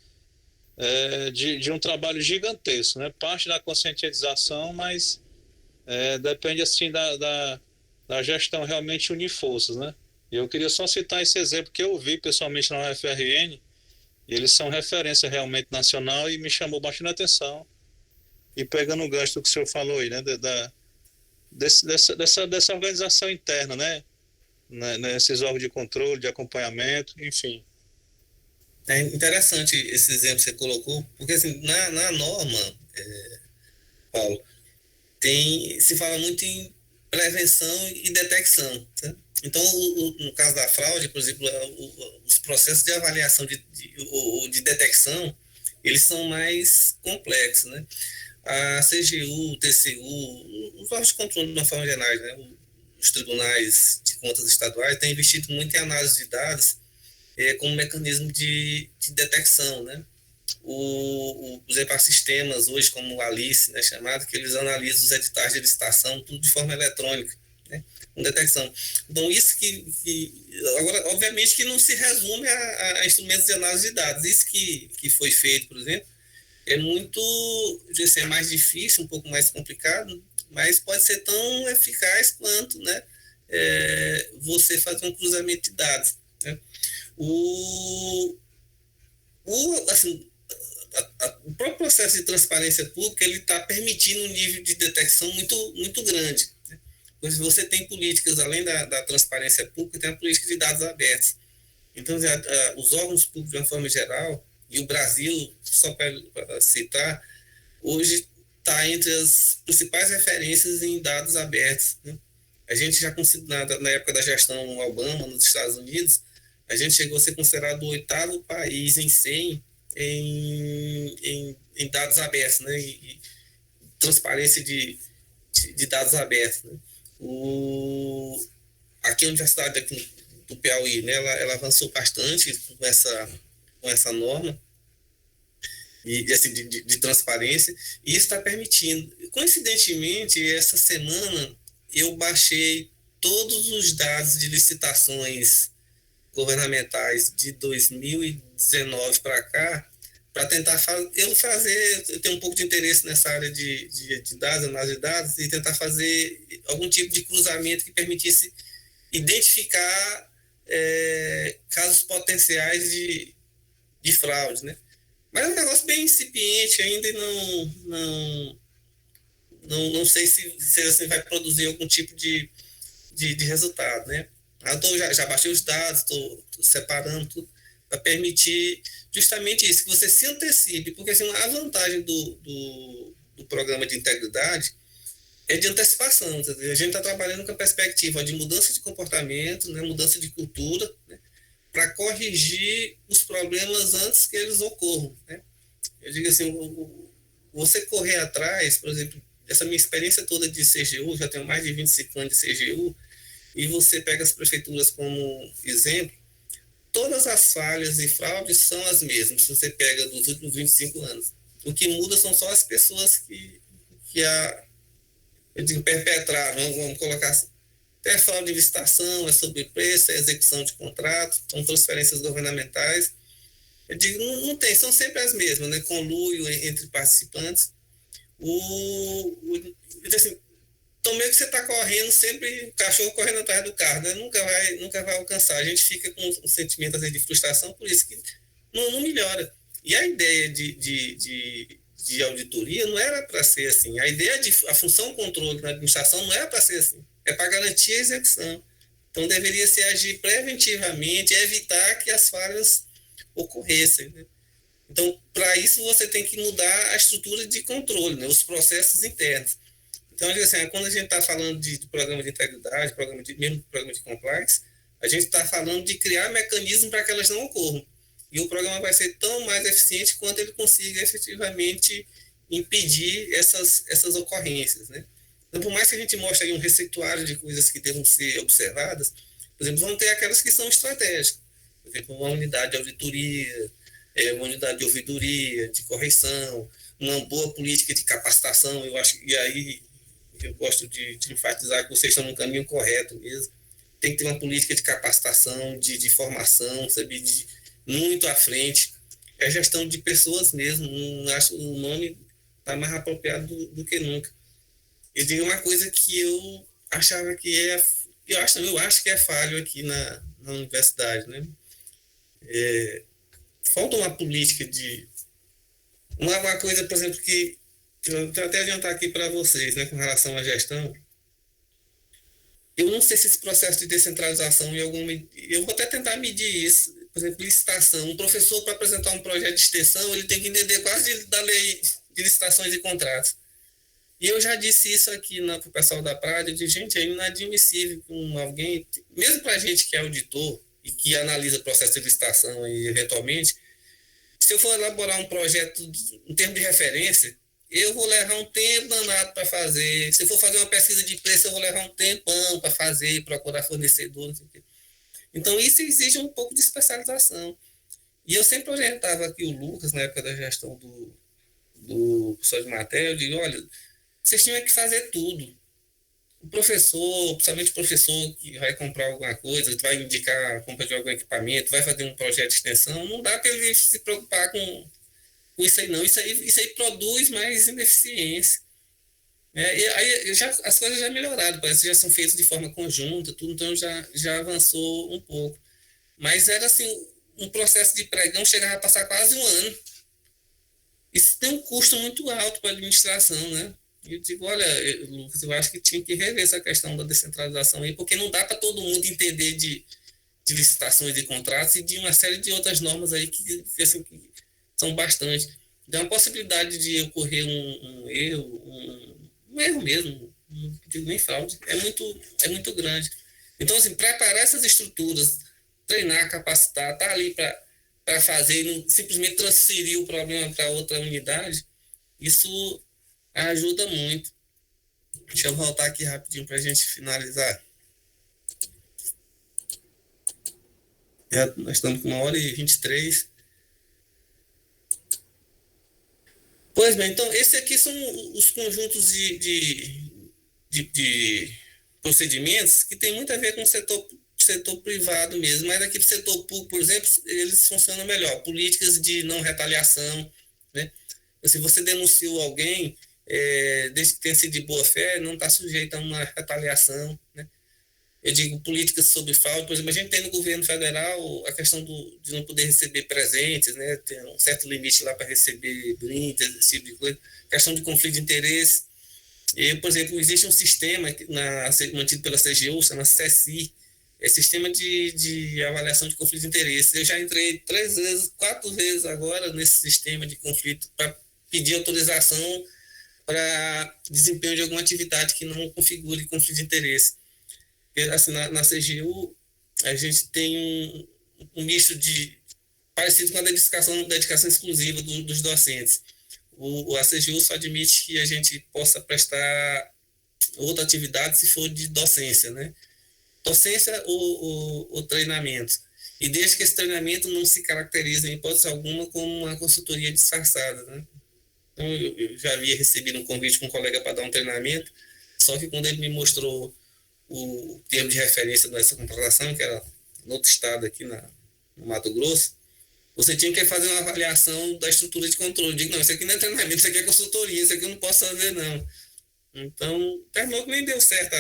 de um trabalho gigantesco, né? Parte da conscientização, mas depende, assim, da gestão realmente unir forças, né? E eu queria só citar esse exemplo que eu vi pessoalmente na UFRN, e eles são referência realmente nacional e me chamou bastante atenção. E pegando o gancho do que o senhor falou aí, né? Dessa organização interna, né? Nesses órgãos de controle, de acompanhamento, enfim. É interessante esse exemplo que você colocou, porque assim, na norma, Paulo, se fala muito em prevenção e detecção. Tá? Então, no caso da fraude, por exemplo, os processos de avaliação ou de detecção, eles são mais complexos, né? A CGU, o TCU, os órgãos de controle de uma forma geral, né? Os tribunais de contas estaduais têm investido muito em análise de dados como mecanismo de detecção, né? Os sistemas hoje, como o Alice, né, chamado, que eles analisam os editais de licitação, tudo de forma eletrônica, né, com detecção. Então, isso agora, obviamente que não se resume a instrumentos de análise de dados. Isso que foi feito, por exemplo, é muito, é mais difícil, um pouco mais complicado, mas pode ser tão eficaz quanto, né, você fazer um cruzamento de dados, né. Assim, o próprio processo de transparência pública ele está permitindo um nível de detecção muito, muito grande. Né? Pois você tem políticas, além da transparência pública, tem a política de dados abertos. Então, os órgãos públicos, de uma forma geral, e o Brasil, só para citar, hoje está entre as principais referências em dados abertos. Né? A gente já conseguiu, na época da gestão Obama, nos Estados Unidos, a gente chegou a ser considerado o 8º país em 100 em dados abertos, né? E transparência de dados abertos. Né? Aqui a Universidade do Piauí, né? Ela avançou bastante com essa norma e assim, de transparência, e isso está permitindo. Coincidentemente, essa semana eu baixei todos os dados de licitações governamentais de 2019 para cá, para tentar eu tenho um pouco de interesse nessa área de dados, análise de dados, e tentar fazer algum tipo de cruzamento que permitisse identificar casos potenciais de fraude, né? Mas é um negócio bem incipiente ainda e não sei se assim vai produzir algum tipo de resultado, né? Eu já baixei os dados, estou separando tudo para permitir justamente isso, que você se antecipe, porque assim, a vantagem do programa de integridade é de antecipação. A gente está trabalhando com a perspectiva de mudança de comportamento, né, mudança de cultura, né, para corrigir os problemas antes que eles ocorram. Né? Eu digo assim, você correr atrás, por exemplo, essa minha experiência toda de CGU, já tenho mais de 25 anos de CGU, e você pega as prefeituras como exemplo, todas as falhas e fraudes são as mesmas, se você pega dos últimos 25 anos. O que muda são só as pessoas que perpetraram, vamos colocar assim. É fraude de licitação, é sobrepreço, é execução de contrato, são transferências governamentais. Eu digo, não tem, são sempre as mesmas, né? Conluio entre participantes. Assim, Então, meio que você está correndo sempre, o cachorro correndo atrás do carro, né? Nunca vai alcançar. A gente fica com um sentimento, às vezes, de frustração, por isso que não melhora. E a ideia de auditoria não era para ser assim. A função controle na administração não era para ser assim. É para garantir a execução. Então, deveria ser agir preventivamente, evitar que as falhas ocorressem, né? Então, para isso, você tem que mudar a estrutura de controle, né? Os processos internos. Então, assim, quando a gente está falando de programa de integridade, mesmo programa de compliance, a gente está falando de criar mecanismos para que elas não ocorram. E o programa vai ser tão mais eficiente quanto ele consiga efetivamente impedir essas ocorrências, né? Então, por mais que a gente mostre aí um receituário de coisas que devam ser observadas, por exemplo, vão ter aquelas que são estratégicas. Por exemplo, uma unidade de auditoria, uma unidade de ouvidoria, de correção, uma boa política de capacitação, eu acho, e aí eu gosto de enfatizar que vocês estão no caminho correto mesmo. Tem que ter uma política de capacitação, de formação, sabe, muito à frente. É gestão de pessoas mesmo, acho o nome está mais apropriado do que nunca. Eu digo uma coisa que eu achava que eu acho que é falho aqui na universidade, né? Falta uma política de uma coisa, por exemplo, que eu vou até adiantar aqui para vocês, né, com relação à gestão. Eu não sei se esse processo de descentralização, eu vou até tentar medir isso. Por exemplo, licitação. Um professor, para apresentar um projeto de extensão, ele tem que entender quase da lei de licitações e contratos. E eu já disse isso aqui para o pessoal da Prade, eu disse, gente, é inadmissível com alguém, mesmo para a gente que é auditor e que analisa o processo de licitação e, eventualmente, se eu for elaborar um projeto em termos de referência, eu vou levar um tempo danado para fazer. Se eu for fazer uma pesquisa de preço, eu vou levar um tempão para fazer, procurar fornecedor, não sei o quê. Então, isso exige um pouco de especialização. E eu sempre orientava aqui o Lucas, na época da gestão do professor de matéria, eu digo, olha, vocês tinham que fazer tudo. O professor, principalmente o professor que vai comprar alguma coisa, vai indicar a compra de algum equipamento, vai fazer um projeto de extensão, não dá para ele se preocupar com isso aí, não. Isso aí produz mais ineficiência. E aí as coisas já melhoraram, parece que já são feitas de forma conjunta, tudo, então já avançou um pouco. Mas era assim, um processo de pregão chegava a passar quase um ano. Isso tem um custo muito alto para a administração, né? E eu digo, olha, Lucas, eu acho que tinha que rever essa questão da descentralização aí, porque não dá para todo mundo entender de licitações e contratos e de uma série de outras normas aí que são bastante. Então, a possibilidade de ocorrer um erro mesmo, não digo nem fraude, é muito grande. Então, assim, preparar essas estruturas, treinar, capacitar, estar ali para fazer e não simplesmente transferir o problema para outra unidade, isso ajuda muito. Deixa eu voltar aqui rapidinho para a gente finalizar. Nós estamos com 1h23. Pois bem, então, esses aqui são os conjuntos de procedimentos que tem muito a ver com o setor privado mesmo, mas aqui do setor público, por exemplo, eles funcionam melhor. Políticas de não retaliação, né? Se você denunciou alguém, desde que tenha sido de boa fé, não está sujeito a uma retaliação, né? Eu digo políticas sobre fraude, por exemplo, a gente tem no governo federal a questão de não poder receber presentes, né? Tem um certo limite lá para receber brindes, esse tipo de coisa. Questão de conflito de interesse. Por exemplo, existe um sistema mantido pela CGU, chama CECI, sistema de avaliação de conflito de interesse. Eu já entrei 4 vezes agora nesse sistema de conflito para pedir autorização para desempenho de alguma atividade que não configure conflito de interesse. Assim, na CGU, a gente tem um misto parecido com a dedicação exclusiva dos docentes. A CGU só admite que a gente possa prestar outra atividade se for de docência, né? Docência ou treinamento. E desde que esse treinamento não se caracterize, em hipótese alguma, como uma consultoria disfarçada, né? Então, eu já havia recebido um convite com um colega para dar um treinamento, só que quando ele me mostrou o termo de referência dessa contratação, que era no outro estado aqui no Mato Grosso, você tinha que fazer uma avaliação da estrutura de controle. Eu digo, não, isso aqui não é treinamento, isso aqui é consultoria, isso aqui eu não posso fazer, não. Então, terminou que nem deu certo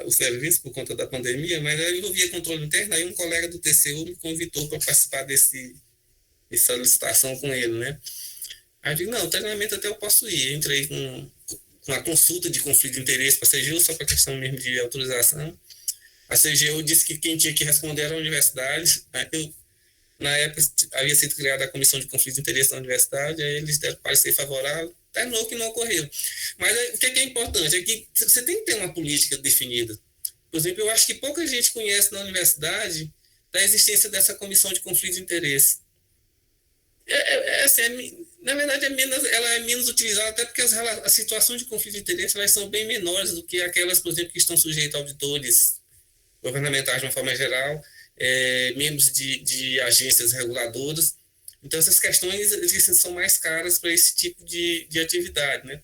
o serviço por conta da pandemia, mas aí eu via controle interno, aí um colega do TCU me convidou para participar dessa licitação com ele, né? Aí eu digo, não, treinamento até eu posso ir. Eu entrei com a consulta de conflito de interesse para a CGU, só para questão mesmo de autorização. A CGU disse que quem tinha que responder era a universidade. Na época, havia sido criada a comissão de conflito de interesse da universidade, aí eles deram parecer favorável, terminou que não ocorreu. Mas o que é importante é que você tem que ter uma política definida. Por exemplo, eu acho que pouca gente conhece na universidade da existência dessa comissão de conflito de interesse. Na verdade, ela é menos utilizada, até porque as situações de conflito de interesse elas são bem menores do que aquelas, por exemplo, que estão sujeitas a auditores governamentais de uma forma geral, membros de agências reguladoras. Então, essas questões são mais caras para esse tipo de atividade, né?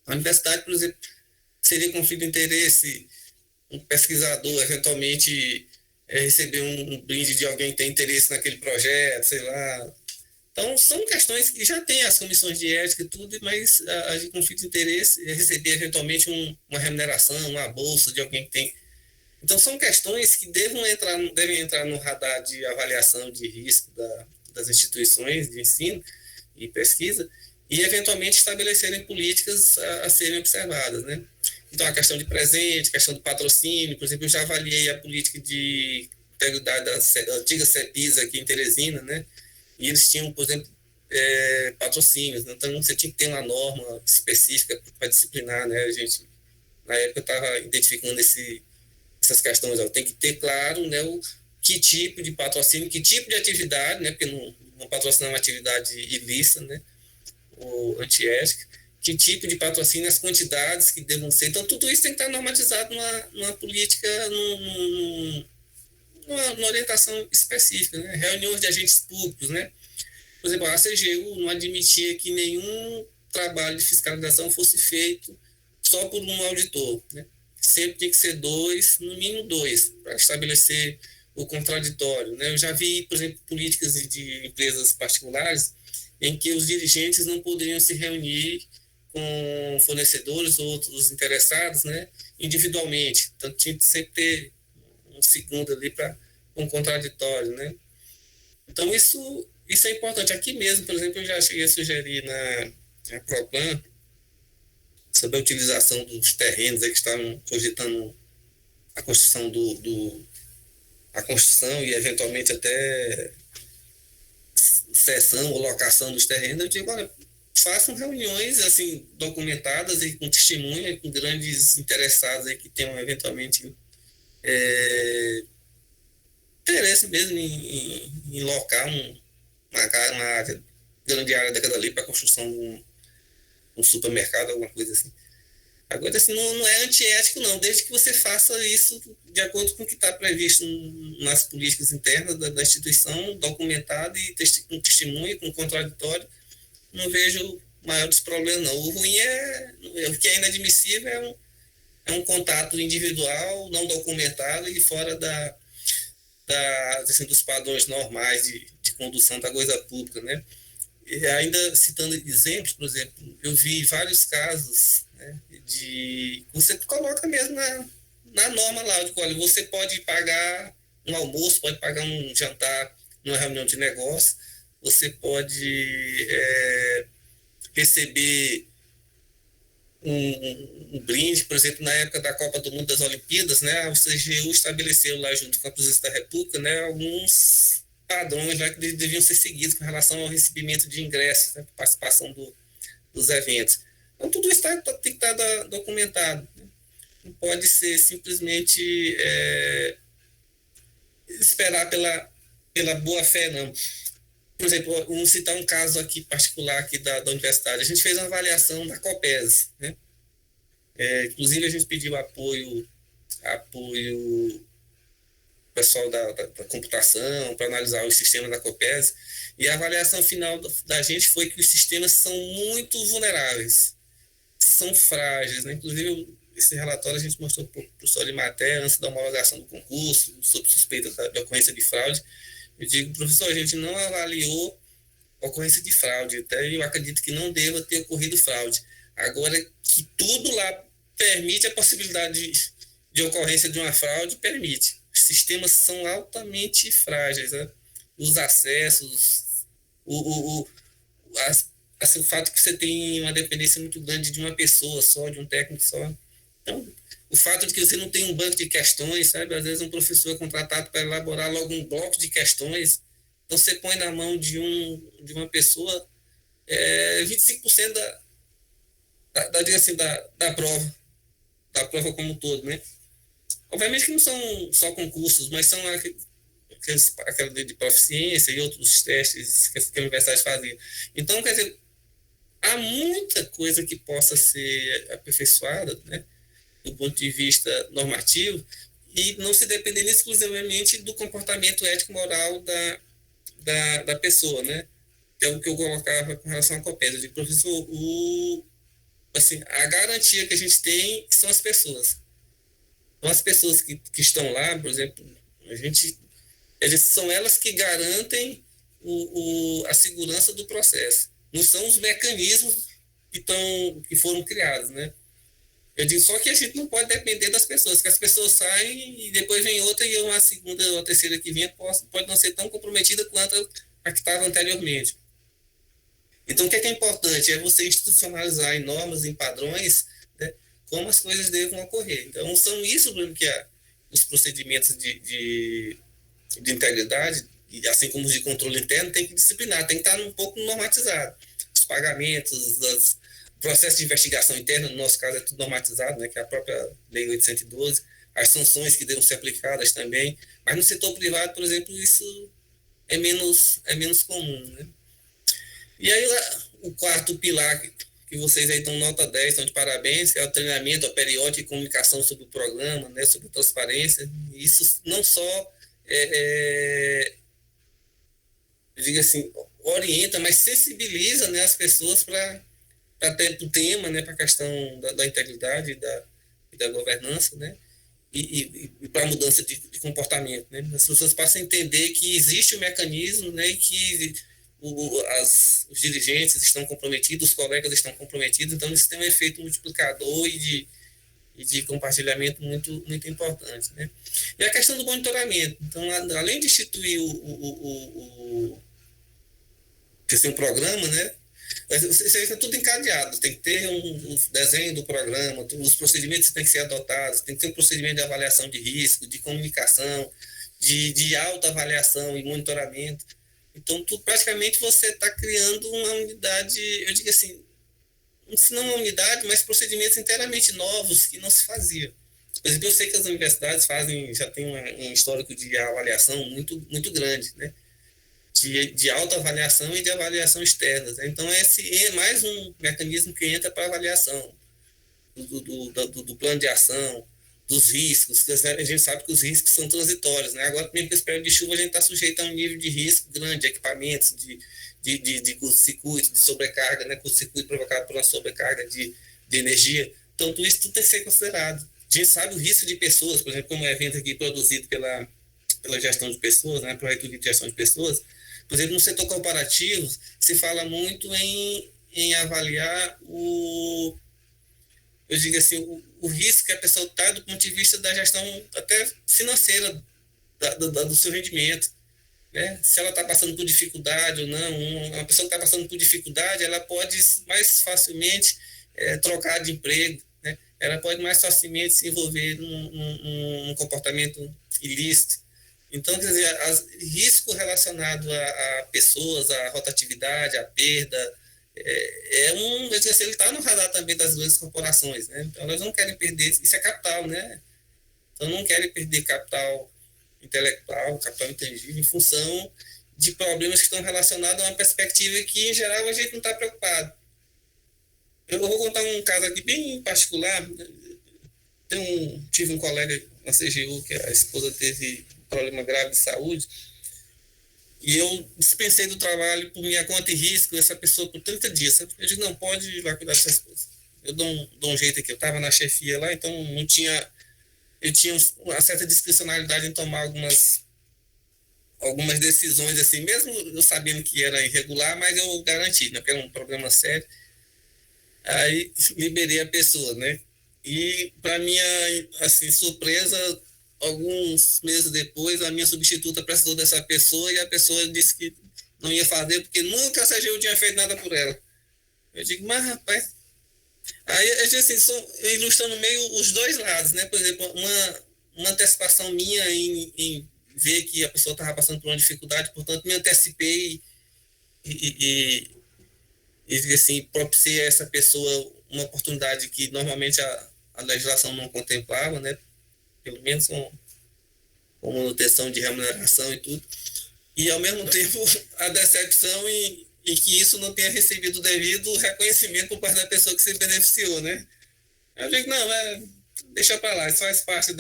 A universidade, por exemplo, seria conflito de interesse, um pesquisador eventualmente receber um brinde de alguém que tem interesse naquele projeto, sei lá. Então, são questões que já tem as comissões de ética e tudo, mas a de conflito de interesse é receber eventualmente uma remuneração, uma bolsa de alguém que tem. Então, são questões que devem entrar no radar de avaliação de risco das instituições de ensino e pesquisa e, eventualmente, estabelecerem políticas a serem observadas, né? Então, a questão de presente, a questão do patrocínio, por exemplo, eu já avaliei a política de integridade da antiga CEPISA aqui em Teresina, né? E eles tinham, por exemplo, patrocínios, né? Então você tinha que ter uma norma específica para disciplinar, né? A gente, na época, estava identificando essas questões. Tem que ter claro, né, que tipo de patrocínio, que tipo de atividade, né? Porque não patrocinar uma atividade ilícita, né? Ou antiética. Que tipo de patrocínio, as quantidades que devam ser. Então, tudo isso tem que estar normatizado numa política, numa orientação específica, né? Reuniões de agentes públicos, né? Por exemplo, a CGU não admitia que nenhum trabalho de fiscalização fosse feito só por um auditor, né? Sempre tinha que ser dois, no mínimo dois, para estabelecer o contraditório, né? Eu já vi, por exemplo, políticas de empresas particulares em que os dirigentes não poderiam se reunir com fornecedores ou outros interessados, né, individualmente. Então, tinha que sempre ter um segundo ali para um contraditório, né? Então, isso é importante. Aqui mesmo, por exemplo, eu já cheguei a sugerir na Proplan sobre a utilização dos terrenos aí que estavam cogitando a construção a construção e, eventualmente, até cessão ou locação dos terrenos. Eu digo, olha, façam reuniões assim documentadas e com testemunha, com grandes interessados aí que tenham eventualmente interesse mesmo em locar uma área, grande área daquela ali para a construção de um supermercado, alguma coisa assim. Agora, assim, não é antiético, não, desde que você faça isso de acordo com o que está previsto nas políticas internas da instituição, documentado e com testemunha, com contraditório. Não vejo maiores problemas, não. O ruim o que é inadmissível é um contato individual, não documentado e fora assim, dos padrões normais de condução da coisa pública, né? E ainda citando exemplos, por exemplo, eu vi vários casos, né, você coloca mesmo na norma lá, de olha, você pode pagar um almoço, pode pagar um jantar numa reunião de negócio, você pode receber um brinde, por exemplo, na época da Copa do Mundo das Olimpíadas, né, a CGU estabeleceu lá junto com a Presidência da República, né, alguns padrões lá que deviam ser seguidos com relação ao recebimento de ingressos, né, participação dos eventos. Então, tudo isso tem que estar documentado. Né? Não pode ser simplesmente esperar pela boa-fé, não. Por exemplo, vamos citar um caso aqui particular aqui da universidade. A gente fez uma avaliação da COPES, né? Inclusive, a gente pediu apoio pessoal da computação para analisar os sistemas da COPES, e a avaliação final da gente foi que os sistemas são muito vulneráveis, são frágeis, né? Inclusive, esse relatório a gente mostrou para o professor Imaté antes da homologação do concurso, sob suspeita de ocorrência de fraude. Eu digo, professor, a gente não avaliou ocorrência de fraude, até eu acredito que não deva ter ocorrido fraude, Agora, que tudo lá permite a possibilidade de ocorrência de uma fraude, permite. Os sistemas são altamente frágeis, né? Os acessos, assim, o fato que você tem uma dependência muito grande de uma pessoa só, de um técnico só. Então, o fato de que você não tem um banco de questões, sabe? Às vezes um professor é contratado para elaborar logo um bloco de questões, então você põe na mão de uma pessoa 25% da prova como um todo, né? Obviamente que não são só concursos, mas são aquela de proficiência e outros testes que a universidade fazia. Então, quer dizer, há muita coisa que possa ser aperfeiçoada, né, do ponto de vista normativo, e não se depender exclusivamente do comportamento ético-moral da pessoa, né? Que é o que eu colocava com relação à COPES. Eu digo, professor, assim, a garantia que a gente tem são as pessoas. Então, as pessoas que estão lá, por exemplo, são elas que garantem a segurança do processo. Não são os mecanismos que foram criados, né? Eu digo só que a gente não pode depender das pessoas, que as pessoas saem e depois vem outra e uma segunda ou terceira que vem pode não ser tão comprometida quanto a que estava anteriormente. Então, o que é importante? É você institucionalizar em normas, em padrões, né, como as coisas devem ocorrer. Então, são isso que os procedimentos de integridade, assim como os de controle interno, tem que disciplinar, tem que estar um pouco normatizado. Os pagamentos, o processo de investigação interna, no nosso caso, é tudo normatizado, né, que é a própria Lei 812, as sanções que devem ser aplicadas também. Mas no setor privado, por exemplo, isso é menos comum, né? E aí, o quarto pilar, que vocês aí estão nota 10, estão de parabéns, é o treinamento, a periódica e comunicação sobre o programa, né, sobre transparência. Isso não só, eu digo assim, orienta, mas sensibiliza, né, as pessoas para o tema, né, para a questão da integridade e da governança, né, e para a mudança de comportamento, né. As pessoas passam a entender que existe um mecanismo, né, e que os dirigentes estão comprometidos, os colegas estão comprometidos, então isso tem um efeito multiplicador e de compartilhamento muito, muito importante, né? E a questão do monitoramento. Então, além de instituir um programa, né? Isso é tudo encadeado, tem que ter um desenho do programa, os procedimentos têm que ser adotados, tem que ter um procedimento de avaliação de risco, de comunicação, de autoavaliação e monitoramento. Então, praticamente você está criando uma unidade, eu digo assim, se não uma unidade, mas procedimentos inteiramente novos que não se faziam. Por exemplo, eu sei que as universidades já tem um histórico de avaliação muito, muito grande, né? De autoavaliação e de avaliação externa. Né? Então, esse é mais um mecanismo que entra para avaliação do plano de ação, dos riscos. A gente sabe que os riscos são transitórios, né? Agora, mesmo com esse período de chuva, a gente está sujeito a um nível de risco grande, de equipamentos, de curto-circuito, de sobrecarga, né? Curto-circuito provocado por uma sobrecarga de energia. Então, tudo tem que ser considerado. A gente sabe o risco de pessoas, por exemplo, como o evento aqui produzido pela gestão de pessoas, né? Projeto de gestão de pessoas. Por exemplo, no setor corporativo, se fala muito em avaliar eu digo assim, o risco que a pessoa está do ponto de vista da gestão até financeira do seu rendimento, né? Se ela está passando por dificuldade ou não, uma pessoa que está passando por dificuldade, ela pode mais facilmente trocar de emprego, né? Ela pode mais facilmente se envolver num comportamento ilícito. Então, quer dizer, risco relacionado a pessoas, a rotatividade, a perda, ele está no radar também das grandes corporações, né? Então, elas não querem perder, isso é capital, né? Então, não querem perder capital intelectual, capital intangível, em função de problemas que estão relacionados a uma perspectiva que, em geral, a gente não está preocupado. Eu vou contar um caso aqui bem particular. Tive um colega na CGU que a esposa teve um problema grave de saúde, e eu dispensei do trabalho por minha conta e risco essa pessoa por 30 dias. Eu digo, não, pode ir lá cuidar dessa esposa. Eu dou um jeito aqui. Eu estava na chefia lá, então eu tinha uma certa discricionalidade em tomar algumas decisões, assim, mesmo eu sabendo que era irregular, mas eu garanti, né, porque era um problema sério. Aí liberei a pessoa, né? E, para minha assim, surpresa, alguns meses depois, a minha substituta precisou dessa pessoa e a pessoa disse que não ia fazer porque nunca a CGU tinha feito nada por ela. Eu digo, mas rapaz. Aí, assim, ilustrando meio os dois lados, né? Por exemplo, uma antecipação minha em ver que a pessoa estava passando por uma dificuldade, portanto, me antecipei e, e assim, propiciei a essa pessoa uma oportunidade que normalmente a legislação não contemplava, né? Pelo menos com manutenção de remuneração e tudo. E, ao mesmo tempo, a decepção em que isso não tenha recebido o devido reconhecimento por parte da pessoa que se beneficiou, né? Eu digo, não, deixa para lá, isso faz parte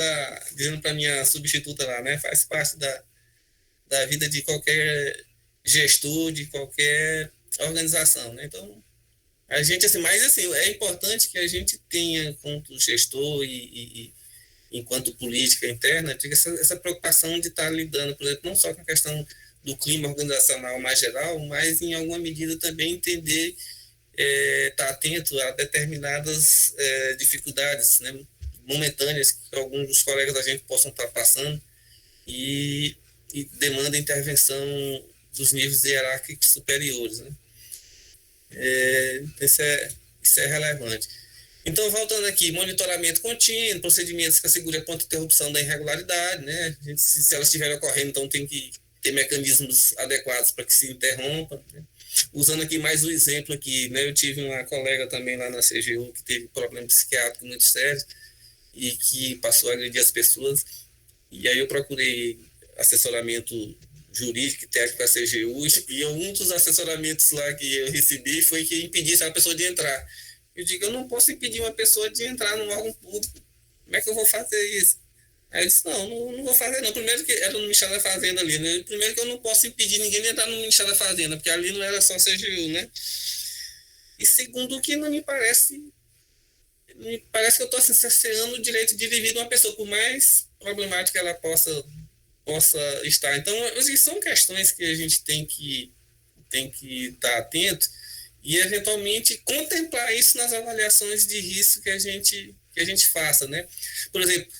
dizendo para minha substituta lá, né? Faz parte da vida de qualquer gestor, de qualquer organização, né? Então, a gente, assim, mas assim, é importante que a gente tenha, enquanto gestor e enquanto política interna, essa preocupação de estar lidando, por exemplo, não só com a questão do clima organizacional mais geral, mas em alguma medida também entender, estar atento a determinadas dificuldades, né, momentâneas que alguns dos colegas da gente possam estar passando e demanda intervenção dos níveis hierárquicos superiores, né? Isso é relevante. Então, voltando aqui, monitoramento contínuo, procedimentos que assegurem a pronta interrupção da irregularidade, né? Se elas estiverem ocorrendo, então tem que ter mecanismos adequados para que se interrompa, né? Usando aqui mais um exemplo aqui, né? Eu tive uma colega também lá na CGU que teve problema psiquiátrico muito sério e que passou a agredir as pessoas, e aí eu procurei assessoramento jurídico e técnico da CGU, e um dos assessoramentos lá que eu recebi foi que impedisse a pessoa de entrar. Eu digo, eu não posso impedir uma pessoa de entrar num órgão público. Como é que eu vou fazer isso? Aí eu disse, não vou fazer não. Primeiro que era no Ministério da Fazenda ali, né? Primeiro que eu não posso impedir ninguém de entrar no Ministério da Fazenda, porque ali não era só CGU, né? E segundo que não me parece que eu estou assim, cerceando o direito de vir de uma pessoa, por mais problemática ela possa estar. Então, são questões que a gente tem que estar atento e, eventualmente, contemplar isso nas avaliações de risco que a gente faça, né? Por exemplo,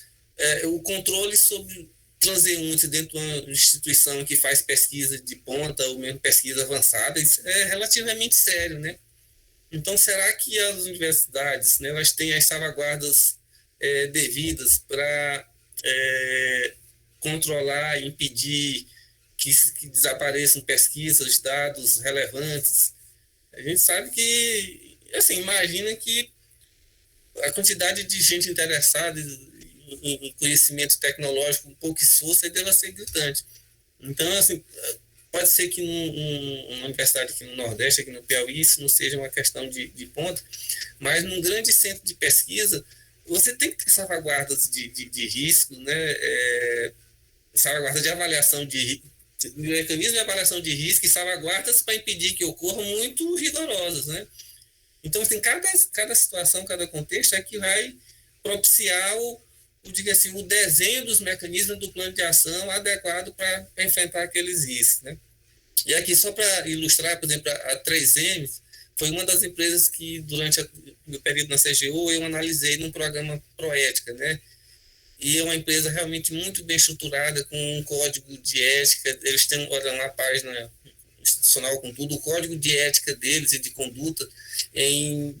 o controle sobre transeuntes dentro de uma instituição que faz pesquisa de ponta ou mesmo pesquisa avançada, isso é relativamente sério, né? Então, será que as universidades, né, elas têm as salvaguardas devidas para controlar e impedir que desapareçam pesquisas, dados relevantes? A gente sabe que, assim, imagina que a quantidade de gente interessada em conhecimento tecnológico, um pouco esforço, deve ser gritante. Então, assim, pode ser que numa universidade aqui no Nordeste, aqui no Piauí, isso não seja uma questão de ponto, mas num grande centro de pesquisa, você tem que ter salvaguardas de risco, né? Salvaguardas de avaliação mecanismo de avaliação de risco e salvaguardas para impedir que ocorram muito rigorosas, né? Então, assim, cada situação, cada contexto é que vai propiciar diga assim, o desenho dos mecanismos do plano de ação adequado para enfrentar aqueles riscos, né? E aqui, só para ilustrar, por exemplo, a 3M foi uma das empresas que, durante o meu período na CGU, eu analisei num programa Proética, né? E é uma empresa realmente muito bem estruturada, com um código de ética. Eles têm, olha lá, a página institucional com tudo, o código de ética deles e de conduta em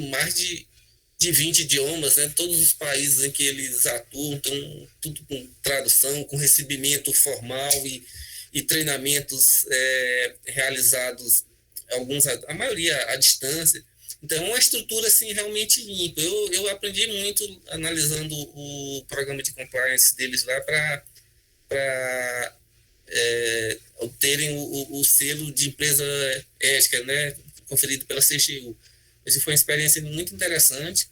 mais de 20 idiomas, né? Todos os países em que eles atuam, então, tudo com tradução, com recebimento formal e treinamentos realizados, a maioria à distância. Então, é uma estrutura assim, realmente limpa. Eu aprendi muito analisando o programa de compliance deles lá para obterem o selo de empresa ética, né, conferido pela CGU. Essa foi uma experiência muito interessante,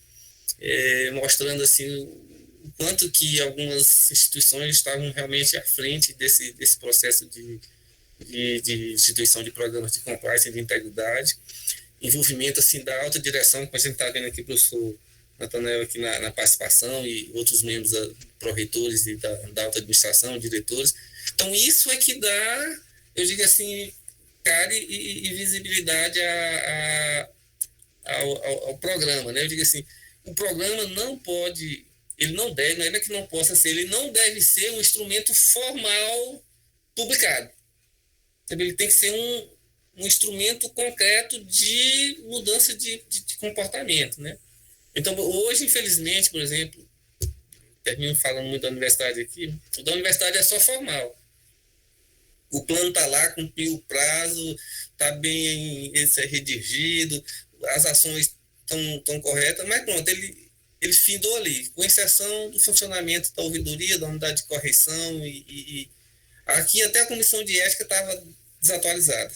mostrando assim, o quanto que algumas instituições estavam realmente à frente desse processo de instituição de programas de compliance e de integridade, envolvimento assim, da alta direção, como a gente está vendo aqui, professor Natanael aqui na participação, e outros membros pró-reitores e da alta administração, diretores. Então, isso é que dá, eu digo assim, cara e visibilidade ao programa, né? Eu digo assim, o programa não pode, ele não deve, não é que não possa ser, ele não deve ser um instrumento formal publicado. Ele tem que ser um instrumento concreto de mudança de comportamento, né? Então, hoje, infelizmente, por exemplo, termino falando muito da universidade aqui, o da universidade é só formal. O plano está lá, cumpriu o prazo, está bem redigido, as ações estão corretas, mas pronto, ele findou ali, com exceção do funcionamento da ouvidoria, da unidade de correção, e aqui até a comissão de ética estava desatualizada.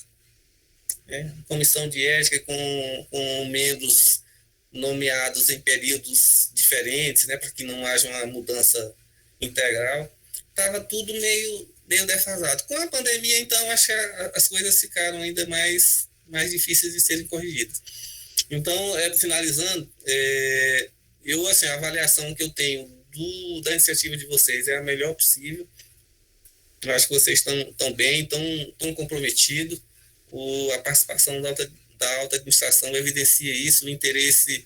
Né? Comissão de ética com membros nomeados em períodos diferentes, né, para que não haja uma mudança integral, estava tudo meio defasado. Com a pandemia, então, acho que as coisas ficaram ainda mais difíceis de serem corrigidas. Então, finalizando, eu, assim, a avaliação que eu tenho da iniciativa de vocês é a melhor possível. Eu acho que vocês estão bem, estão comprometidos. A participação da alta administração evidencia isso, o interesse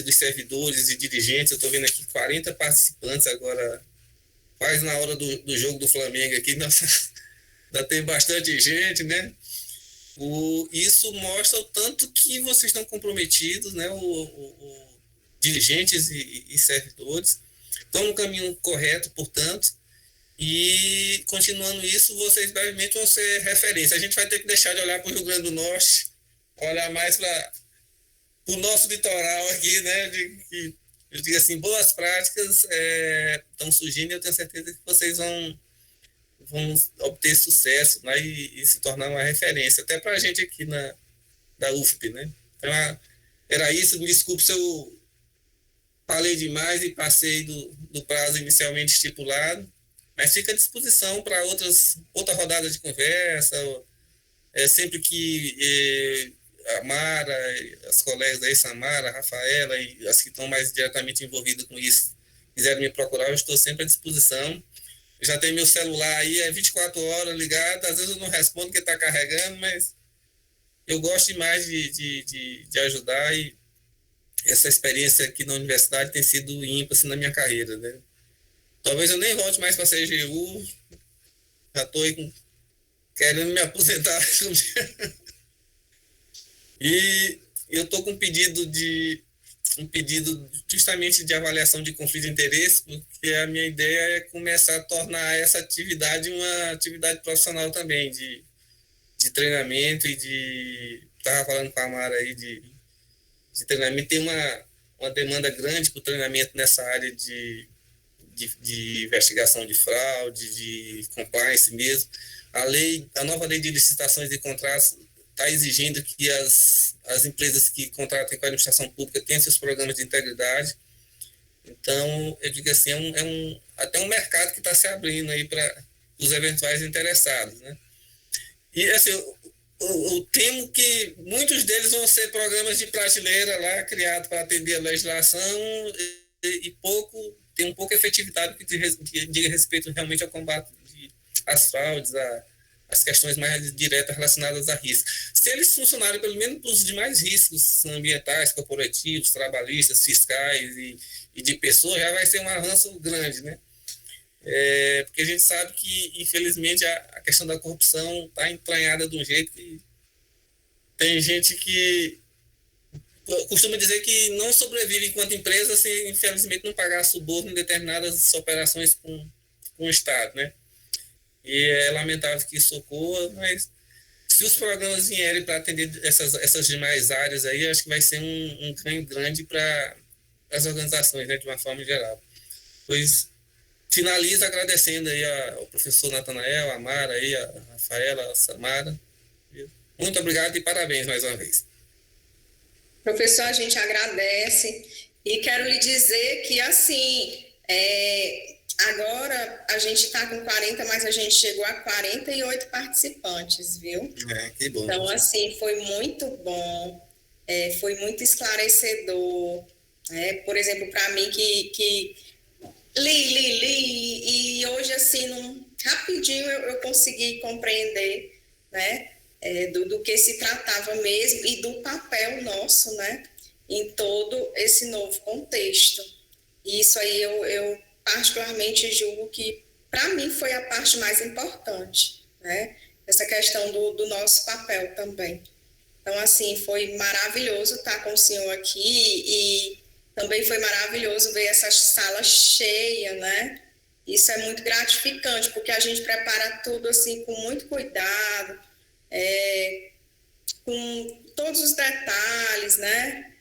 dos servidores e dirigentes. Eu estou vendo aqui 40 participantes agora, quase na hora do jogo do Flamengo aqui, nossa, ainda tem bastante gente, né? Isso mostra o tanto que vocês estão comprometidos, né? Dirigentes e servidores estão no caminho correto, portanto, e continuando isso, vocês brevemente vão ser referência. A gente vai ter que deixar de olhar para o Rio Grande do Norte, olhar mais para o nosso litoral aqui, né? Eu digo assim, boas práticas estão surgindo, e eu tenho certeza que vocês vão obter sucesso, né, e se tornar uma referência, até para a gente aqui da UFP, né? Então, era isso. Me desculpe se eu falei demais e passei do prazo inicialmente estipulado, mas fica à disposição para outra rodada de conversa, sempre que a Mara, as colegas aí, Samara, Rafaela e as que estão mais diretamente envolvidas com isso, quiserem me procurar, eu estou sempre à disposição. Já tem meu celular aí, 24 horas ligado, às vezes eu não respondo porque está carregando, mas eu gosto demais de ajudar, e essa experiência aqui na universidade tem sido ímpar assim, na minha carreira, né? Talvez eu nem volte mais para a CGU, já estou querendo me aposentar. E eu estou com um pedido justamente de avaliação de conflito de interesse, porque a minha ideia é começar a tornar essa atividade uma atividade profissional também, de treinamento e estava falando com a Mara aí de treinamento. Tem uma demanda grande para o treinamento nessa área de investigação de fraude, de compliance mesmo. A nova lei de licitações e contratos está exigindo que as empresas que contratem com a administração pública tenham seus programas de integridade. Então, eu digo assim, até um mercado que está se abrindo aí para os eventuais interessados, né? E, assim, eu temo que muitos deles vão ser programas de prateleira lá, criados para atender a legislação e tem um pouco efetividade que diga respeito realmente ao combate às fraudes, as questões mais diretas relacionadas a risco. Se eles funcionarem pelo menos para os demais riscos ambientais, corporativos, trabalhistas, fiscais e de pessoas, já vai ser um avanço grande, né? Porque a gente sabe que, infelizmente, a questão da corrupção está entranhada de um jeito que tem gente que costuma dizer que não sobrevive enquanto empresa se, infelizmente, não pagar suborno em determinadas operações com o Estado, né? E é lamentável que isso ocorra, mas se os programas vierem para atender essas demais áreas aí, acho que vai ser um ganho grande para as organizações, né, de uma forma geral. Pois finalizo agradecendo aí ao professor Natanael, a Mara, aí, a Rafaela, a Samara. Muito obrigado e parabéns mais uma vez. Professor, a gente agradece e quero lhe dizer que, assim, agora a gente está com 40, mas a gente chegou a 48 participantes, viu? Que bom. Então, assim, foi muito bom, foi muito esclarecedor. Por exemplo, para mim que li, e hoje, assim, rapidinho eu consegui compreender, né? do que se tratava mesmo e do papel nosso, né, em todo esse novo contexto. E isso aí eu particularmente julgo que, para mim, foi a parte mais importante, né, essa questão do nosso papel também. Então, assim, foi maravilhoso estar com o senhor aqui e também foi maravilhoso ver essa sala cheia, né? Isso é muito gratificante, porque a gente prepara tudo, assim, com muito cuidado, com todos os detalhes, né?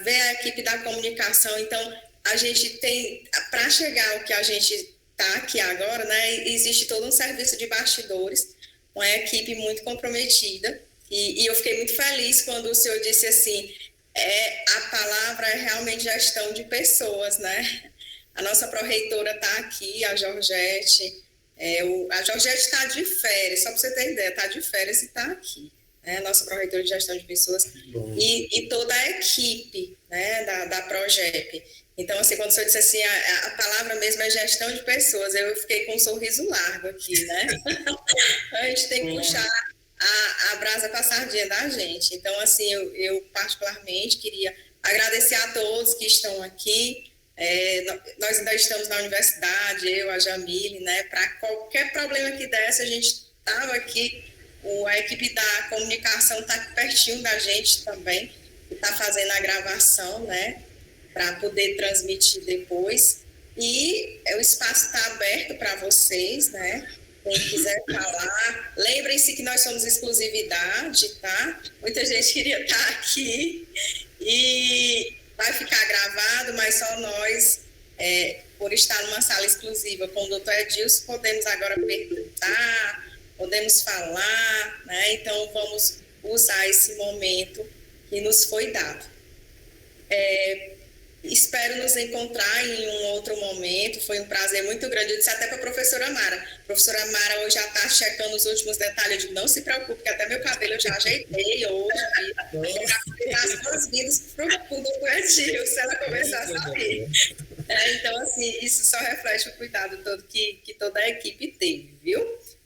Ver a equipe da comunicação. Então, a gente tem, para chegar ao que a gente está aqui agora, né? Existe todo um serviço de bastidores, uma equipe muito comprometida. E eu fiquei muito feliz quando o senhor disse assim, a palavra é realmente gestão de pessoas, né? A nossa pró-reitora está aqui, a Georgette. A Georgette está de férias, só para você ter ideia, está de férias e está aqui. Né? Nossa pró-reitora de gestão de pessoas e toda a equipe, né, da Progep. Então, assim, quando o senhor disse assim, a palavra mesmo é gestão de pessoas, eu fiquei com um sorriso largo aqui, né? A gente tem que puxar a brasa para a sardinha da gente. Então, assim, eu particularmente queria agradecer a todos que estão aqui. Nós ainda estamos na universidade, eu, a Jamile, né? Para qualquer problema que desse, a gente estava aqui. A equipe da comunicação está pertinho da gente também, que está fazendo a gravação, né? Para poder transmitir depois. E o espaço está aberto para vocês, né? Quem quiser falar, lembrem-se que nós somos exclusividade, tá? Muita gente queria estar aqui e vai ficar gravado, mas só nós, por estar numa sala exclusiva com o doutor Edilson, podemos agora perguntar, podemos falar, né? Então, vamos usar esse momento que nos foi dado. Espero nos encontrar em um outro momento. Foi um prazer muito grande. Eu disse até para a professora Mara. A professora Mara hoje já está checando os últimos detalhes. Eu digo, não se preocupe, que até meu cabelo eu já ajeitei hoje. Para dar as boas-vindas para o doutor Edil, se ela começar a saber. Então, assim, isso só reflete o cuidado todo que toda a equipe teve, viu?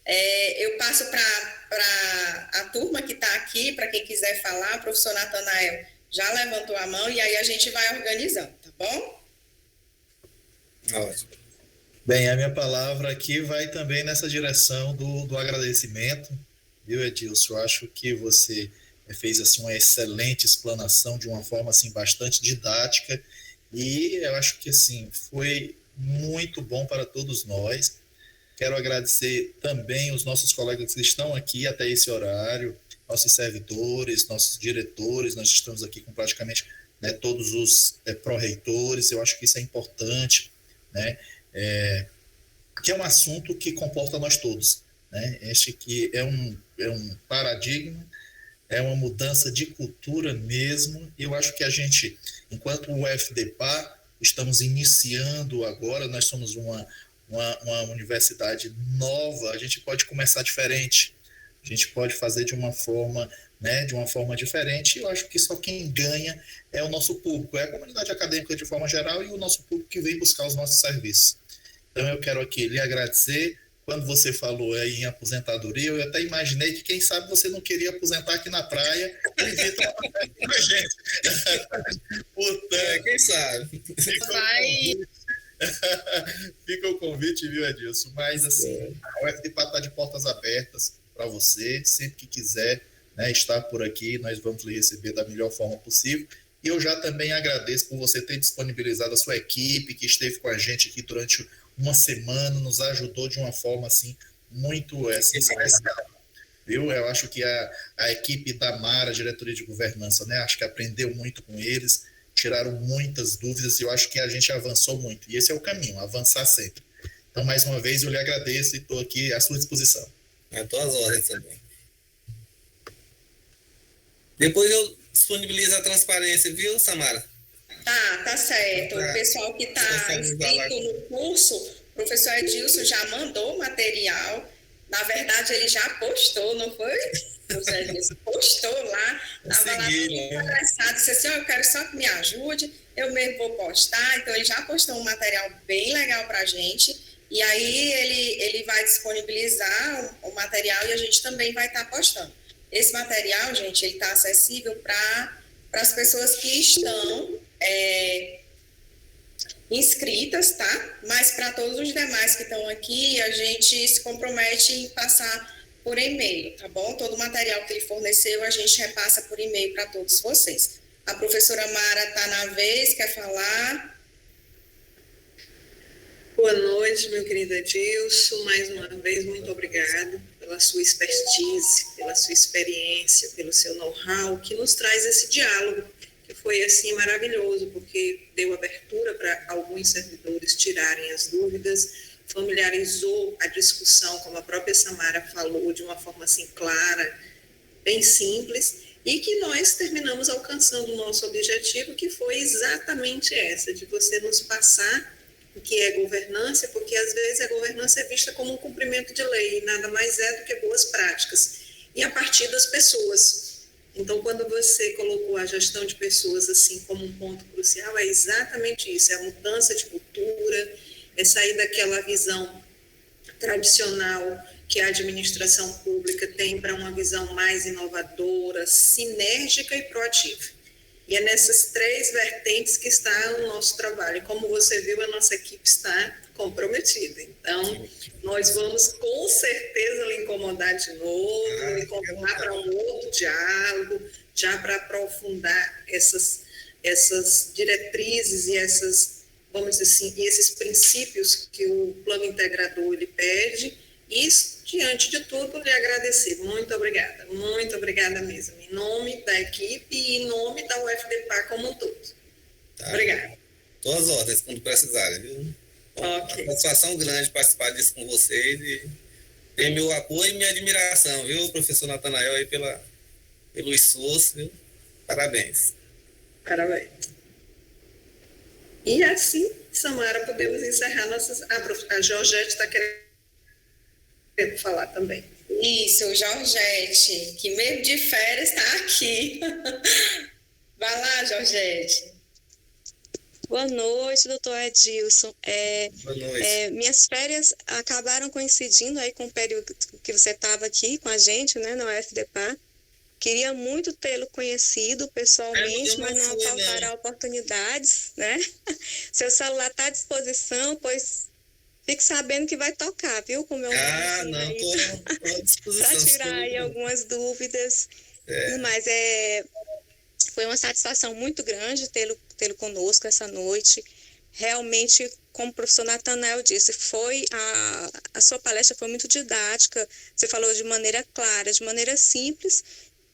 Eu passo para a turma que está aqui, para quem quiser falar. O professor Natanael já levantou a mão e aí a gente vai organizando, tá bom? Ótimo. Bem, a minha palavra aqui vai também nessa direção do agradecimento, viu, Edilson? Eu acho que você fez assim, uma excelente explanação de uma forma assim, bastante didática e eu acho que assim, foi muito bom para todos nós. Quero agradecer também os nossos colegas que estão aqui até esse horário, nossos servidores, nossos diretores, nós estamos aqui com praticamente, né, todos os pró-reitores, eu acho que isso é importante, né, que é um assunto que comporta nós todos, né, este que é um paradigma, é uma mudança de cultura mesmo, eu acho que a gente, enquanto o UFDPA, estamos iniciando agora, nós somos uma universidade nova, a gente pode começar diferente, a gente pode fazer de uma forma, né, de uma forma diferente, e eu acho que só quem ganha é o nosso público, é a comunidade acadêmica de forma geral e o nosso público que vem buscar os nossos serviços. Então eu quero aqui lhe agradecer. Quando você falou aí em aposentadoria, eu até imaginei que quem sabe você não queria aposentar aqui na praia e vir tomar café com a gente. Portanto, Quem sabe? Fica o convite, viu, Edilson? Mas assim, a UFDPA está de portas abertas para você, sempre que quiser, né, estar por aqui, nós vamos lhe receber da melhor forma possível. E eu já também agradeço por você ter disponibilizado a sua equipe, que esteve com a gente aqui durante uma semana, nos ajudou de uma forma assim, muito especial. Viu? Eu acho que a equipe da Mara, diretoria de governança, né, acho que aprendeu muito com eles, tiraram muitas dúvidas e eu acho que a gente avançou muito. E esse é o caminho, avançar sempre. Então, mais uma vez, eu lhe agradeço e estou aqui à sua disposição. Estou às ordens também. Depois eu disponibilizo a transparência, viu, Samara? Tá certo. O pessoal que está inscrito no curso, o professor Edilson já mandou o material. Na verdade, ele já postou, não foi? O professor Edilson postou lá. Estava lá muito interessado. Disse assim, eu quero só que me ajude, eu mesmo vou postar. Então, ele já postou um material bem legal para a gente. E aí, ele vai disponibilizar o material e a gente também vai estar postando. Esse material, gente, ele está acessível para as pessoas que estão inscritas, tá? Mas para todos os demais que estão aqui, a gente se compromete em passar por e-mail, tá bom? Todo o material que ele forneceu, a gente repassa por e-mail para todos vocês. A professora Mara está na vez, quer falar? Boa noite, meu querido Edilson. Mais uma vez, muito obrigada pela sua expertise, pela sua experiência, pelo seu know-how, que nos traz esse diálogo, que foi, assim, maravilhoso, porque deu abertura para alguns servidores tirarem as dúvidas, familiarizou a discussão, como a própria Samara falou, de uma forma, assim, clara, bem simples, e que nós terminamos alcançando o nosso objetivo, que foi exatamente essa, de você nos passar o que é governança, porque às vezes a governança é vista como um cumprimento de lei, e nada mais é do que boas práticas, e a partir das pessoas. Então, quando você colocou a gestão de pessoas assim como um ponto crucial, é exatamente isso, é a mudança de cultura, é sair daquela visão tradicional que a administração pública tem para uma visão mais inovadora, sinérgica e proativa. E é nessas 3 vertentes que está o nosso trabalho. Como você viu, a nossa equipe está comprometida. Então, nós vamos com certeza lhe incomodar de novo, lhe convidar para um outro diálogo, já para aprofundar essas diretrizes e vamos dizer assim, esses princípios que o plano integrador lhe pede. E, diante de tudo, lhe agradecer. Muito obrigada mesmo, em nome da equipe e em nome da UFDPA como um todo. Tá. Obrigada. Todas as ordens, quando precisarem, viu? Ok. Uma satisfação grande participar disso com vocês e ter meu apoio e minha admiração, viu, professor Natanael, aí pelo esforço, viu? Parabéns. Parabéns. E assim, Samara, podemos encerrar nossas... A Georgette está querendo falar também. Isso, Georgette, que mesmo de férias está aqui. Vai lá, Georgette. Boa noite, doutor Edilson. Boa noite. Minhas férias acabaram coincidindo aí com o período que você estava aqui com a gente, né, na UFDPA. Queria muito tê-lo conhecido pessoalmente, mas não faltaram oportunidades, né? Seu celular está à disposição, pois fique sabendo que vai tocar, viu? Com o meu não, estou à disposição. Para tirar aí algumas dúvidas. Mas foi uma satisfação muito grande tê-lo conosco essa noite. Realmente, como o professor Natanael disse, a sua palestra foi muito didática. Você falou de maneira clara, de maneira simples,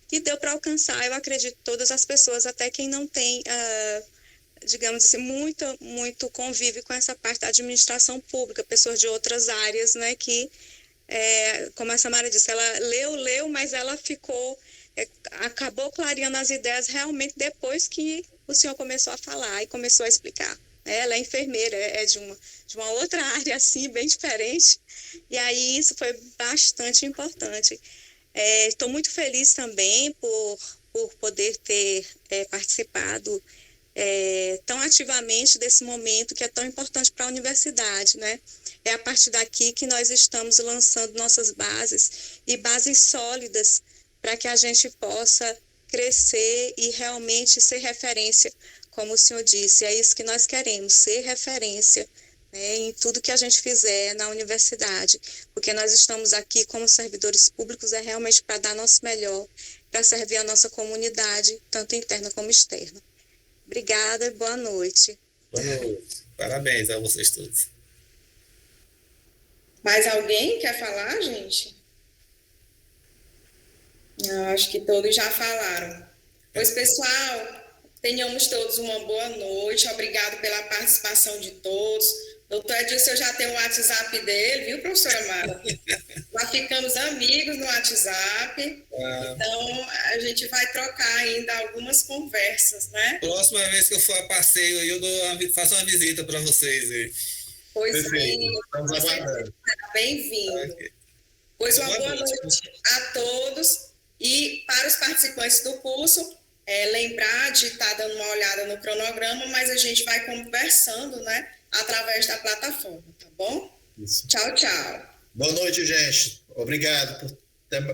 que deu para alcançar, eu acredito, todas as pessoas, até quem não tem, digamos assim, muito convívio com essa parte da administração pública, pessoas de outras áreas, né, que, como a Samara disse, ela leu, mas ela acabou clareando as ideias realmente depois que o senhor começou a falar e começou a explicar. Ela é enfermeira, é de uma outra área, assim, bem diferente, e aí isso foi bastante importante. Estou muito feliz também por poder ter participado tão ativamente desse momento que é tão importante para a universidade, né? É a partir daqui que nós estamos lançando nossas bases e bases sólidas para que a gente possa crescer e realmente ser referência, como o senhor disse. É isso que nós queremos, ser referência, né, em tudo que a gente fizer na universidade, porque nós estamos aqui como servidores públicos realmente para dar nosso melhor, para servir a nossa comunidade, tanto interna como externa. Obrigada e boa noite. Boa noite. Parabéns a vocês todos. Mais alguém quer falar, gente? Não, acho que todos já falaram. Pois, pessoal, tenhamos todos uma boa noite. Obrigado pela participação de todos. Doutor Edilson, eu já tenho o WhatsApp dele, viu, professora Mara? Já ficamos amigos no WhatsApp. Então, a gente vai trocar ainda algumas conversas, né? Próxima vez que eu for a passeio, eu faço uma visita para vocês aí. Pois bem, estamos aguardando. Bem-vindo. Pois uma boa noite a todos. E para os participantes do curso, lembrar de estar dando uma olhada no cronograma, mas a gente vai conversando, né, através da plataforma, tá bom? Isso. Tchau, tchau. Boa noite, gente. Obrigado por ter